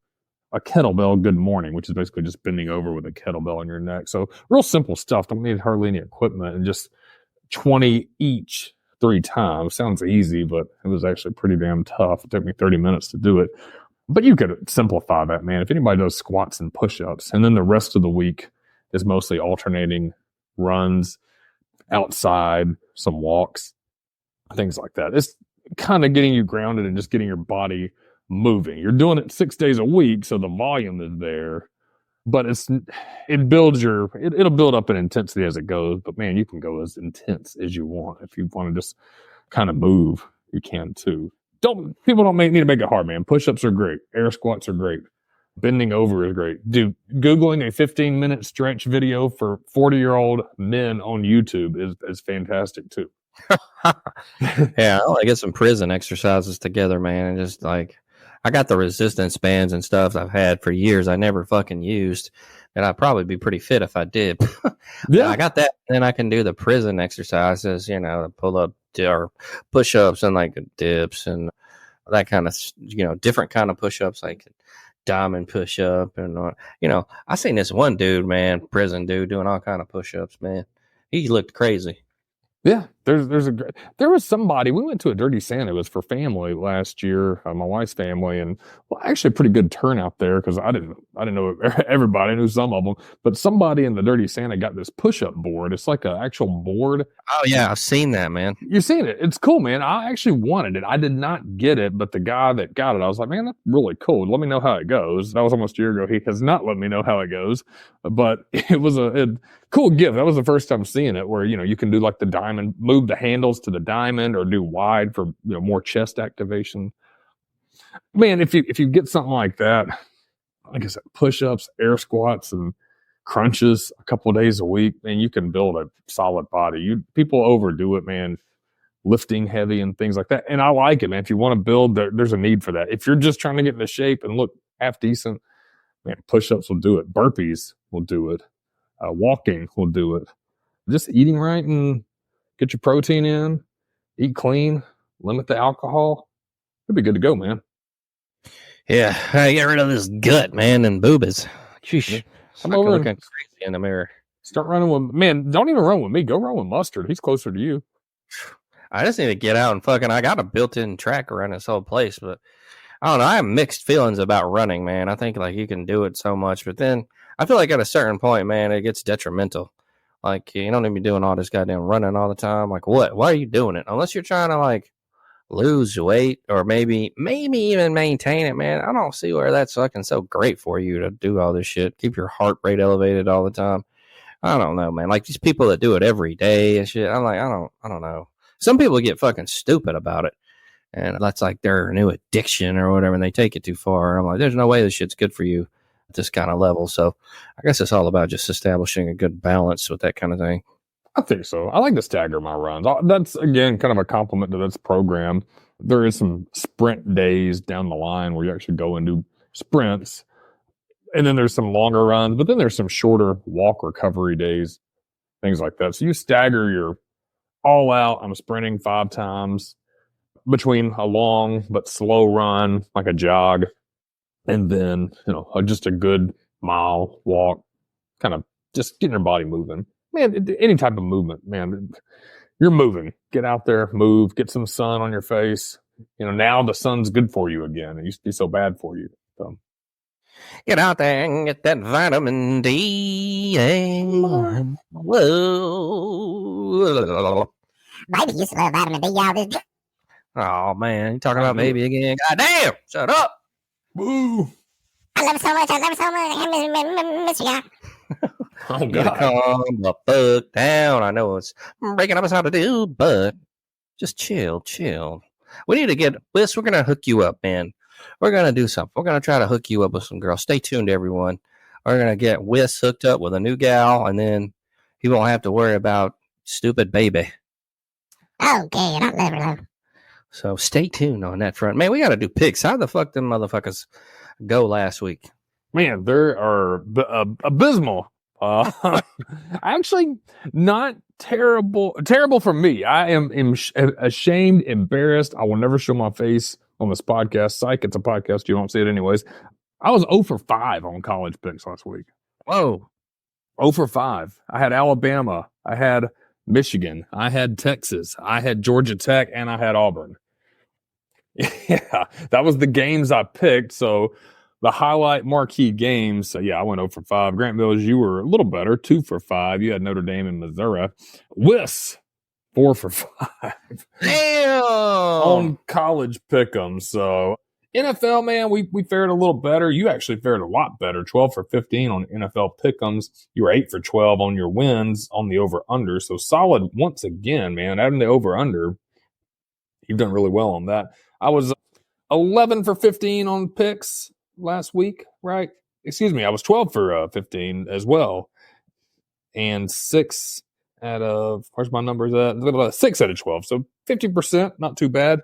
a kettlebell good morning, which is basically just bending over with a kettlebell on your neck. So real simple stuff. Don't need hardly any equipment, and just 20 each 3 times. Sounds easy, but it was actually pretty damn tough. It took me 30 minutes to do it. But you could simplify that, man. If anybody does squats and push-ups, and then the rest of the week is mostly alternating runs, outside, some walks, things like that. It's kind of getting you grounded and just getting your body moving. You're doing it 6 days a week, so the volume is there. But it'll build up in intensity as it goes. But man, you can go as intense as you want. If you want to just kind of move, you can too. People don't need to make it hard, man. Push-ups are great. Air squats are great. Bending over is great. Googling a 15-minute stretch video for 40-year-old men on YouTube is fantastic too. Yeah, I want to get some prison exercises together, man. And just like, I got the resistance bands and stuff I've had for years. I never fucking used, and I'd probably be pretty fit if I did. Yeah, I got that. Then I can do the prison exercises, pull up or push ups and like dips and that kind of, different kind of push ups, like diamond push up. And, I seen this one dude, man, prison dude, doing all kind of push ups, man. He looked crazy. yeah. There was somebody, we went to a Dirty Santa. It was for family last year, my wife's family, and actually a pretty good turnout there because I didn't know everybody. I knew some of them, but somebody in the Dirty Santa got this push-up board. It's like an actual board. Oh yeah, I've seen that, man. You've seen it. It's cool, man. I actually wanted it. I did not get it, but the guy that got it, I was like, man, that's really cool. Let me know how it goes. That was almost a year ago. He has not let me know how it goes, but it was a cool gift. That was the first time seeing it where, you can do like the diamond, move the handles to the diamond or do wide for, more chest activation. Man, if you get something like that, like I said, push-ups, air squats, and crunches a couple of days a week, man, you can build a solid body. People overdo it, man, lifting heavy and things like that. And I like it, man. If you want to build, there's a need for that. If you're just trying to get into shape and look half decent, man, push-ups will do it. Burpees will do it. Walking will do it. Just eating right and get your protein in, eat clean, limit the alcohol. It'll be good to go, man. Yeah, I get rid of this gut, man, and boobies. Sheesh. I'm I'm over looking crazy in the mirror. Start running with, man, don't even run with me. Go run with Mustard. He's closer to you. I just need to get out and fucking, I got a built-in track around this whole place, but I don't know. I have mixed feelings about running, man. I think like you can do it so much, but then I feel like at a certain point, man, it gets detrimental. Like you don't need to be doing all this goddamn running all the time. Like what? Why are you doing it? Unless you're trying to like lose weight or maybe even maintain it, man. I don't see where that's fucking so great for you to do all this shit. Keep your heart rate elevated all the time. I don't know, man. Like these people that do it every day and shit. I'm like, I don't know. Some people get fucking stupid about it. And that's like their new addiction or whatever, and they take it too far. And I'm like, there's no way this shit's good for you at this kind of level. So I guess it's all about just establishing a good balance with that kind of thing. I think so. I like to stagger my runs. That's, again, kind of a compliment to this program. There is some sprint days down the line where you actually go and do sprints. And then there's some longer runs, but then there's some shorter walk recovery days, things like that. So you stagger your all out. I'm sprinting 5 times between a long but slow run, like a jog, and then, just a good mile walk, kind of just getting your body moving. Man, any type of movement, man, you're moving. Get out there, move, get some sun on your face. Now the sun's good for you again. It used to be so bad for you. So. Get out there and get that vitamin D. Whoa. Baby used to love vitamin D, y'all did. Oh, man. You talking about baby again? God damn. Shut up. Boo. I love it so much. I miss you, y'all. Oh, You gotta calm the fuck down. I know it's breaking up us how to do, but just chill. We need to get this. We're gonna hook you up, man. We're gonna do something. We're gonna try to hook you up with some girls. Stay tuned, everyone. We're gonna get Wiss hooked up with a new gal, and then he won't have to worry about stupid baby. Oh, good. I love her, though. So stay tuned on that front, man. We gotta do picks. How the fuck them motherfuckers go last week? Man, they are abysmal. Actually, not terrible. Terrible for me. I am ashamed, embarrassed. I will never show my face on this podcast. Psych, it's a podcast. You don't see it anyways. I was 0 for 5 on college picks last week. Whoa. 0 for 5. I had Alabama. I had Michigan. I had Texas. I had Georgia Tech, and I had Auburn. Yeah, that was the games I picked. So the highlight marquee games. So, I went 0 for 5. Grant Mills, you were a little better, 2 for 5. You had Notre Dame and Missouri. Wiss, 4 for 5. Damn. On college pick'em. So NFL, man, we fared a little better. You actually fared a lot better. 12 for 15 on NFL pick'ems. You were 8 for 12 on your wins on the over-under. So solid once again, man. Adding the over-under, you've done really well on that. I was 11 for 15 on picks last week, right? Excuse me, I was 12 for 15 as well. And 6 out of, where's my numbers at? 6 out of 12. So 50%, not too bad.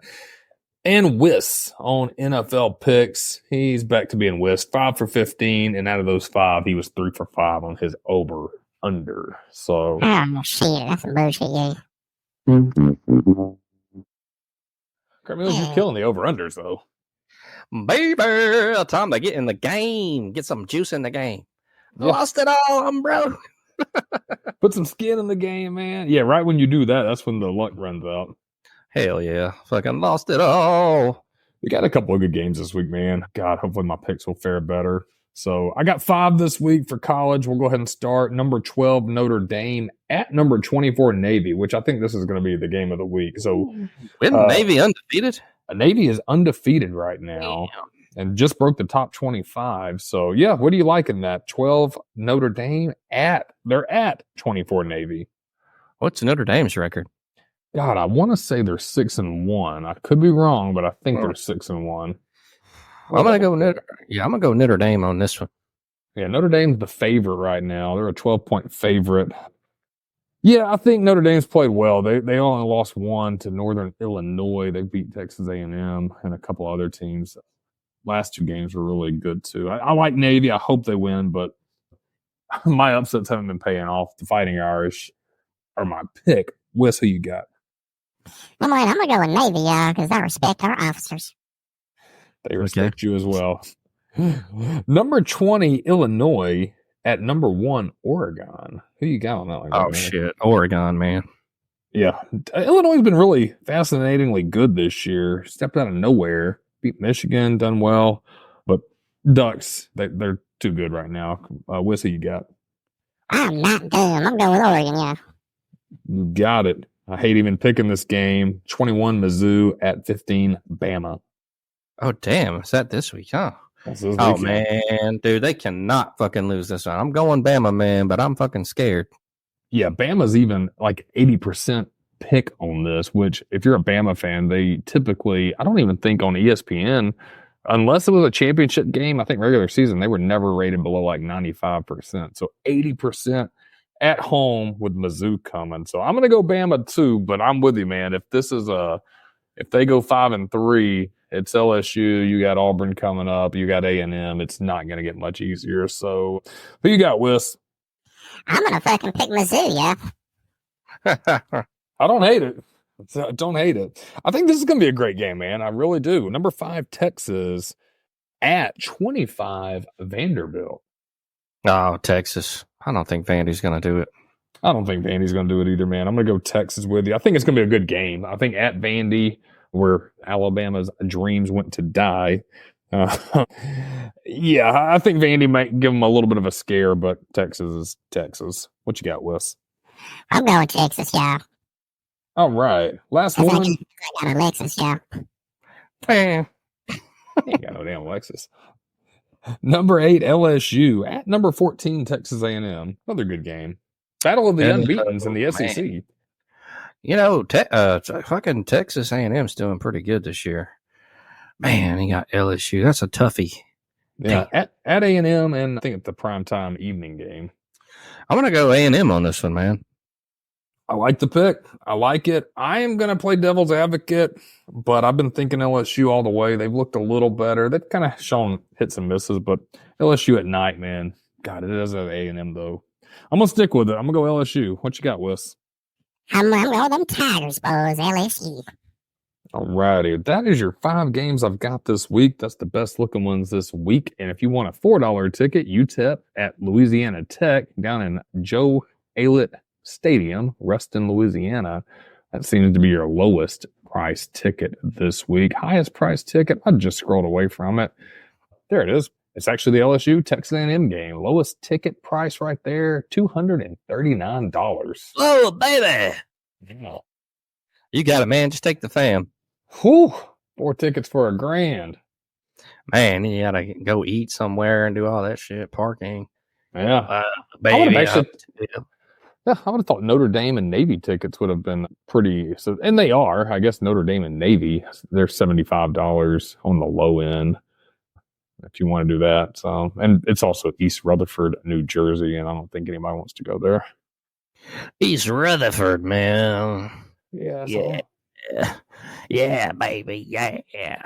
And Wiss on NFL picks. He's back to being Wiss. 5 for 15. And out of those 5, he was 3 for 5 on his over-under. So. Oh, shit. That's some bullshit, yeah. Carmelo, you're killing the over-unders, though. Baby, time to get in the game. Get some juice in the game. Yeah. Lost it all, bro. Put some skin in the game, man. Yeah, right when you do that, that's when the luck runs out. Hell yeah. Fucking lost it all. We got a couple of good games this week, man. God, hopefully my picks will fare better. So I got 5 this week for college. We'll go ahead and start. Number 12, Notre Dame at number 24, Navy, which I think this is going to be the game of the week. So Isn't Navy undefeated? Navy is undefeated right now. Damn. And just broke the top 25. So, what do you like in that? 12 Notre Dame they're at 24 Navy. What's Notre Dame's record? God, I want to say they're 6-1. I could be wrong, but I think they're 6-1. I'm gonna go Notre Dame on this one. Yeah, Notre Dame's the favorite right now. They're a 12-point favorite. Yeah, I think Notre Dame's played well. They only lost 1 to Northern Illinois. They beat Texas A&M and a couple other teams. Last 2 games were really good too. I like Navy. I hope they win, but my upsets haven't been paying off. The Fighting Irish are my pick. Wiss, who you got? I'm going to go with Navy, y'all, because I respect our officers. They respect you as well. Number 20, Illinois at number 1, Oregon. Who you got on that one? Oh, shit. Oregon, man. Yeah. Illinois has been really fascinatingly good this year. Stepped out of nowhere. Beat Michigan, done well. But Ducks, they're too good right now. Wiss, who you got? I'm not dumb. I'm going with Oregon, yeah. You got it. I hate even picking this game. 21, Mizzou at 15, Bama. Oh, damn. Is that this week, huh? Oh, man. Dude, they cannot fucking lose this one. I'm going Bama, man, but I'm fucking scared. Yeah, Bama's even like 80% pick on this, which if you're a Bama fan, they typically, I don't even think on ESPN, unless it was a championship game, I think regular season, they were never rated below like 95%. So 80% at home with Mizzou coming. So I'm going to go Bama too, but I'm with you, man. If they go 5-3, it's LSU. You got Auburn coming up. You got A&M. It's not going to get much easier. So who you got, Wiss? I'm gonna fucking pick Mizzou, yeah. I don't hate it. Don't hate it. I think this is going to be a great game, man. I really do. Number 5, Texas at 25, Vanderbilt. Oh, Texas. I don't think Vandy's going to do it. I don't think Vandy's going to do it either, man. I'm going to go Texas with you. I think it's going to be a good game. I think at Vandy, where Alabama's dreams went to die. Yeah, I think Vandy might give them a little bit of a scare, but Texas is Texas. What you got, Wes? I'm going Texas, yeah. All right. Last I one. got Alexis, yeah. Eh. Ain't got no damn Lexus. Number 8, LSU at number 14, Texas A&M. Another good game. Battle of the unbeatens in the SEC. Man. You know, fucking Texas A&M's doing pretty good this year. Man, he got LSU. That's a toughie. Yeah, at A&M, and I think it's the primetime evening game. I'm going to go A&M on this one, man. I like the pick. I like it. I am going to play devil's advocate, but I've been thinking LSU all the way. They've looked a little better. They've kind of shown hits and misses, but LSU at night, man. God, it does have A&M, though. I'm going to stick with it. I'm going to go LSU. What you got, Wes? I'm going them Tigers, boys, LSU. All righty. That is your 5 games I've got this week. That's the best looking ones this week. And if you want a $4 ticket, UTEP at Louisiana Tech down in Joe Aylett Stadium, Ruston, Louisiana. That seems to be your lowest price ticket this week. Highest price ticket, I just scrolled away from it. There it is. It's actually the LSU Texas A&M game. Lowest ticket price right there, $239. Oh, baby. Yeah. You got it, man. Just take the fam. Whew. 4 tickets for $1,000. Man, you got to go eat somewhere and do all that shit. Parking. Yeah. Baby. Yeah, I would have thought Notre Dame and Navy tickets would have been pretty. So, and they are. I guess Notre Dame and Navy, they're $75 on the low end if you want to do that. So, and it's also East Rutherford, New Jersey, and I don't think anybody wants to go there. East Rutherford, man. Yeah. Yeah, baby. Yeah.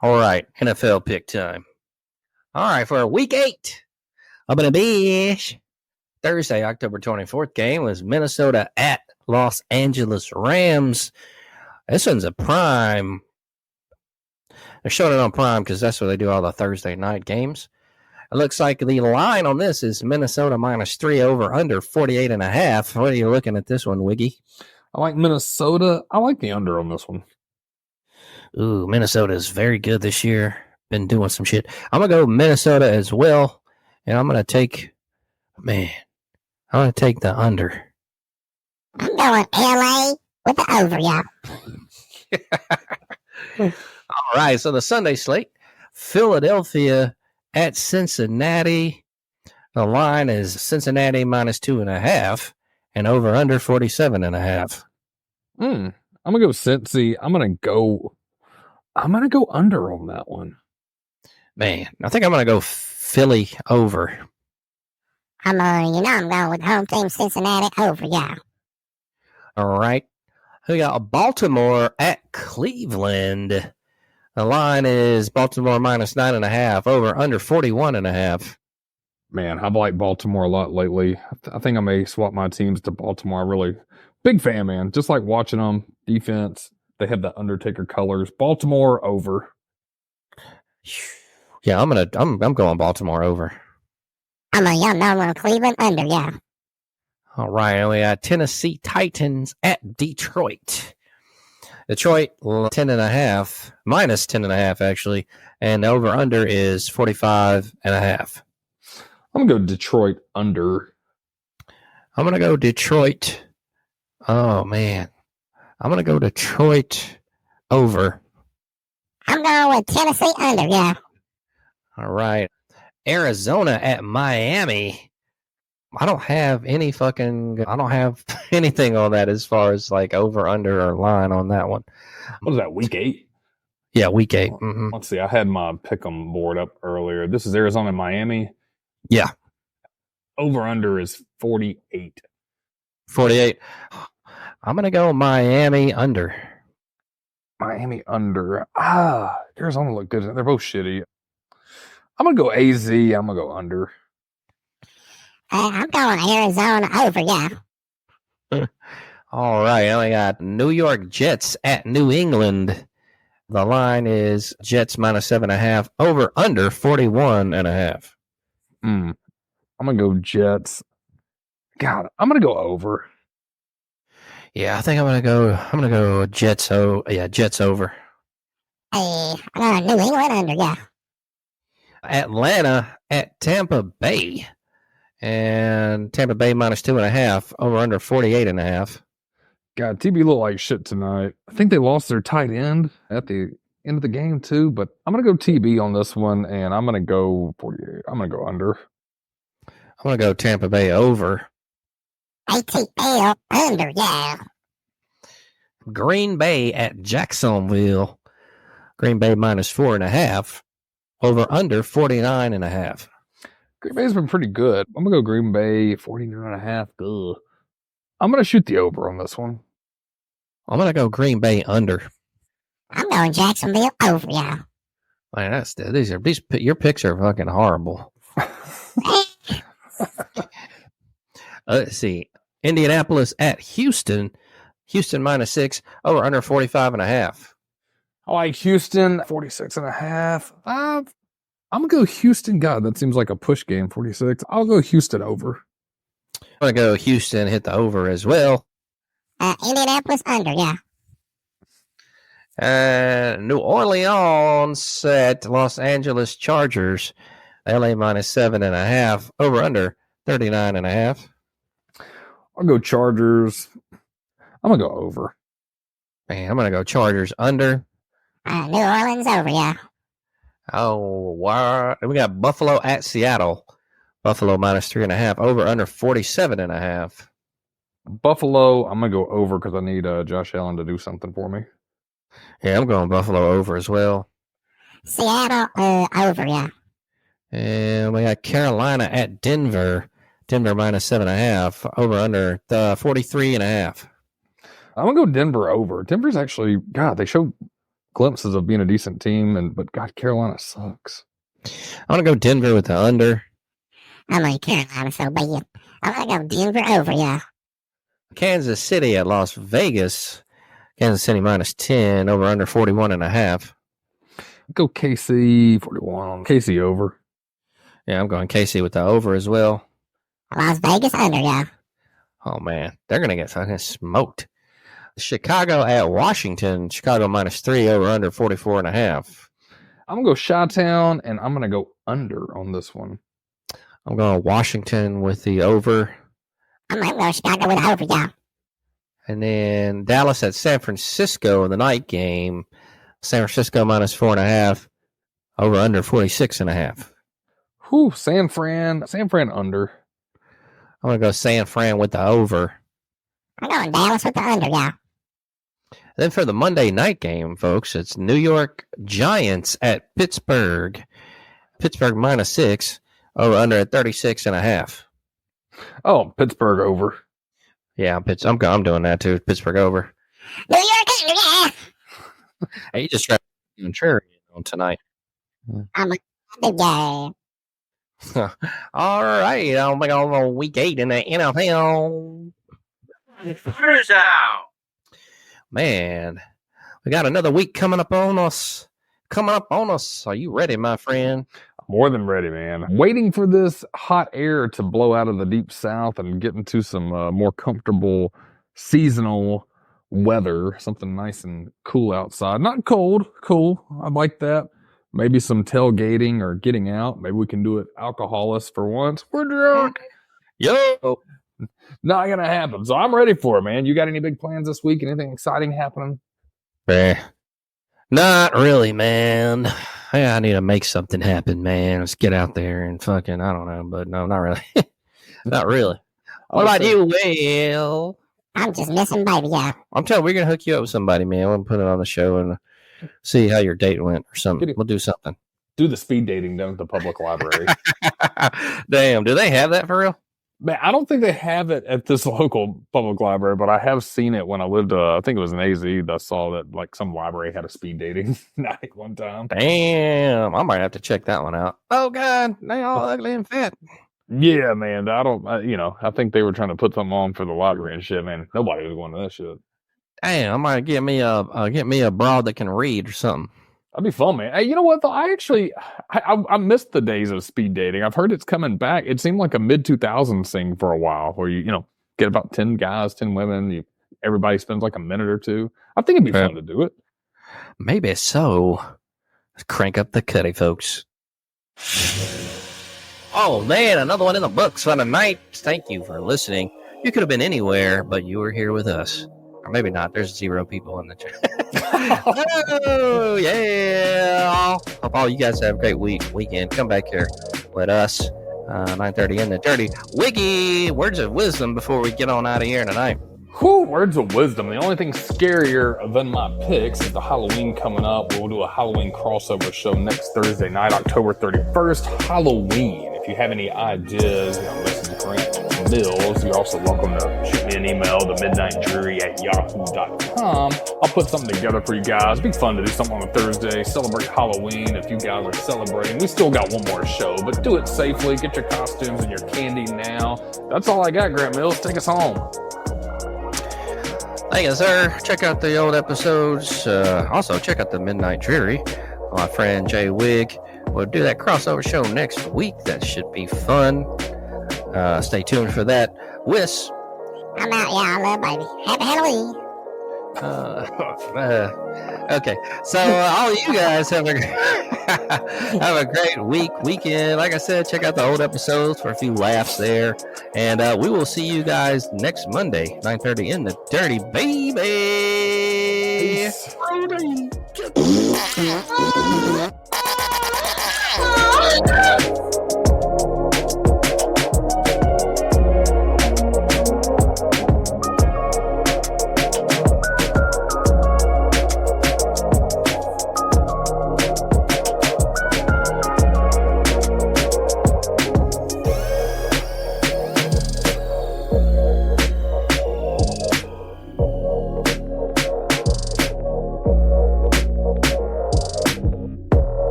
All right. NFL pick time. All right. For week 8 of the Bish. Thursday, October 24th game was Minnesota at Los Angeles Rams. This one's a prime. They're showing it on prime because that's where they do all the Thursday night games. It looks like the line on this is Minnesota -3 over under 48.5. What are you looking at this one, Wiggy? I like Minnesota. I like the under on this one. Ooh, Minnesota is very good this year. Been doing some shit. I'm going to go Minnesota as well. And I'm going to take, I'm going to take the under. I'm going LA with the over, yeah. All right, so the Sunday slate, Philadelphia at Cincinnati. The line is Cincinnati -2.5 and over under 47.5. I'm gonna go Cincy. I'm gonna go under on that one. Man, I think I'm gonna go Philly over. I'm going with home team Cincinnati over, yeah. All right. We got Baltimore at Cleveland. The line is Baltimore -9.5, over under 41.5. Man, I've liked Baltimore a lot lately. I think I may swap my teams to Baltimore. Really big fan, man. Just like watching them. Defense, they have the Undertaker colors. Baltimore over. Yeah, I'm going Baltimore over. I'm going Cleveland under, yeah. All right, and we got Tennessee Titans at Detroit. Detroit -10.5, -10.5 actually, and over under is 45.5. I'm gonna go Detroit under. I'm gonna go Detroit. Oh man, I'm gonna go Detroit over. I'm going with Tennessee under, yeah. All right, Arizona at Miami. I don't have anything on that as far as like over, under, or line on that one. What is that, week 8? Yeah, week 8. Mm-hmm. Let's see. I had my pick'em board up earlier. This is Arizona and Miami. Yeah. Over under is 48. 48. I'm going to go Miami under. Miami under. Arizona look good. They're both shitty. I'm going to go AZ. I'm going to go under. I'm going Arizona over, yeah. All right. Now we got New York Jets at New England. The line is Jets minus 7.5. Over under 41.5. I'm going to go Jets. God, I'm going to go over. Yeah, I think I'm going to go Jets. Jets over. Hey, I'm going New England under, yeah. Atlanta at Tampa Bay. And Tampa Bay minus 2.5. Over under 48.5. God, TB looked like shit tonight. I think they lost their tight end at the end of the game too, but I'm going to go TB on this one, and I'm going to go 48. I'm going to go under. I'm going to go Tampa Bay over. ATL under, yeah. Green Bay at Jacksonville. Green Bay minus 4.5. Over under 49.5. Green Bay's been pretty good. I'm going to go Green Bay 49.5. Ugh. I'm going to shoot the over on this one. I'm going to go Green Bay under. I'm going Jacksonville over, yeah. Man, your picks are fucking horrible. Let's see. Indianapolis at Houston. Houston minus 6. Over under 45.5. I like Houston 46.5. I'm going to go Houston. God, that seems like a push game, 46. I'll go Houston over. I'm going to go Houston, hit the over as well. Indianapolis under, yeah. New Orleans at Los Angeles Chargers. LA minus 7.5. Over under 39.5. I'll go Chargers. I'm going to go over. Man, I'm going to go Chargers under. New Orleans over, yeah. Oh, wow. We got Buffalo at Seattle. Buffalo minus 3.5. Over under 47.5. Buffalo, I'm going to go over because I need Josh Allen to do something for me. Yeah, I'm going Buffalo over as well. Seattle over, yeah. And we got Carolina at Denver. Denver minus 7.5. Over under 43.5. I'm going to go Denver over. Denver's actually, God, they show glimpses of being a decent team, but God, Carolina sucks. I'm going to go Denver with the under. I'm like Carolina so bad. I'm going to go Denver over, yeah. Kansas City at Las Vegas. Kansas City minus 10. Over under 41.5. Go KC 41. KC over. Yeah, I'm going KC with the over as well. Las Vegas under, yeah. Oh, man. They're going to get fucking smoked. Chicago at Washington. Chicago minus 3. Over under 44.5. I'm going to go Chi-Town, and I'm going to go under on this one. I'm going Washington with the over. I'm going to go Chicago with the over, yeah. And then Dallas at San Francisco in the night game. San Francisco minus 4.5. Over under 46.5. Whew, San Fran under. I'm going to go San Fran with the over. I'm going Dallas with the under, yeah. Then for the Monday night game, folks, it's New York Giants at Pittsburgh. Pittsburgh minus 6. Over under at 36.5. Oh, Pittsburgh over. Yeah, I'm doing that too. Pittsburgh over. New York under, yeah. Hey, you just tried to contrarian on tonight. I'm a guy. All right, I'll make on week 8 in the NFL. Man, we got another week coming up on us. Are you ready, my friend? More than ready, man. Waiting for this hot air to blow out of the deep south and get into some more comfortable seasonal weather. Something nice and cool outside. Not cold, cool. I like that. Maybe some tailgating or getting out. Maybe we can do it alcoholless for once. We're drunk. Yo. Not going to happen. So I'm ready for it, man. You got any big plans this week? Anything exciting happening? Not really, man. I need to make something happen, man. Let's get out there and fucking, I don't know, but no, not really. Not really. I What would about say- you, Will? I'm just missing baby y'all. I'm telling you, we're going to hook you up with somebody, man. We'll put it on the show and see how your date went or something. Get it. We'll do something. Do the speed dating down at the public library. Damn, do they have that for real? Man, I don't think they have it at this local public library, but I have seen it when I lived, I think it was in AZ. I saw that like some library had a speed dating night one time. Damn, I might have to check that one out. Oh, God, they all ugly and fat. Yeah, man. I think they were trying to put something on for the library and shit, man. Nobody was going to that shit. Damn, I might get me a broad that can read or something. That'd be fun, man. Hey, you know what though? I missed the days of speed dating. I've heard it's coming back. It seemed like a mid 2000s thing for a while, where you get about 10 guys, 10 women. Everybody spends like a minute or two. I think it'd be fun to do it. Maybe so. Let's crank up the cutty, folks. Oh man, another one in the books for tonight. Thank you for listening. You could have been anywhere, but you were here with us. Or maybe not. There's 0 people in the chat. Oh, yeah. Hope all you guys have a great weekend. Come back here with us. 9:30 in the Dirty Wiki. Words of wisdom before we get on out of here tonight. Whew, words of wisdom. The only thing scarier than my picks is the Halloween coming up. We'll do a Halloween crossover show next Thursday night, October 31st, Halloween. If you have any ideas, listen to Grant Mills, you're also welcome to shoot me an email to midnightdreary@yahoo.com. I'll put something together for you guys. It'd be fun to do something on a Thursday, celebrate Halloween. If you guys are celebrating, we still got one more show, but do it safely. Get your costumes and your candy now. That's all I got, Grant Mills. Take us home. Thank you, sir. Check out the old episodes. Also, check out the Midnight Dreary. My friend Jay Wig will do that crossover show next week. That should be fun. Stay tuned for that. Wiss. I'm out, y'all. Love baby. Happy Halloween. Okay, so all of you guys have a great weekend. Like I said, check out the old episodes for a few laughs there, and we will see you guys next Monday, 9:30 in the Dirty Baby. Peace.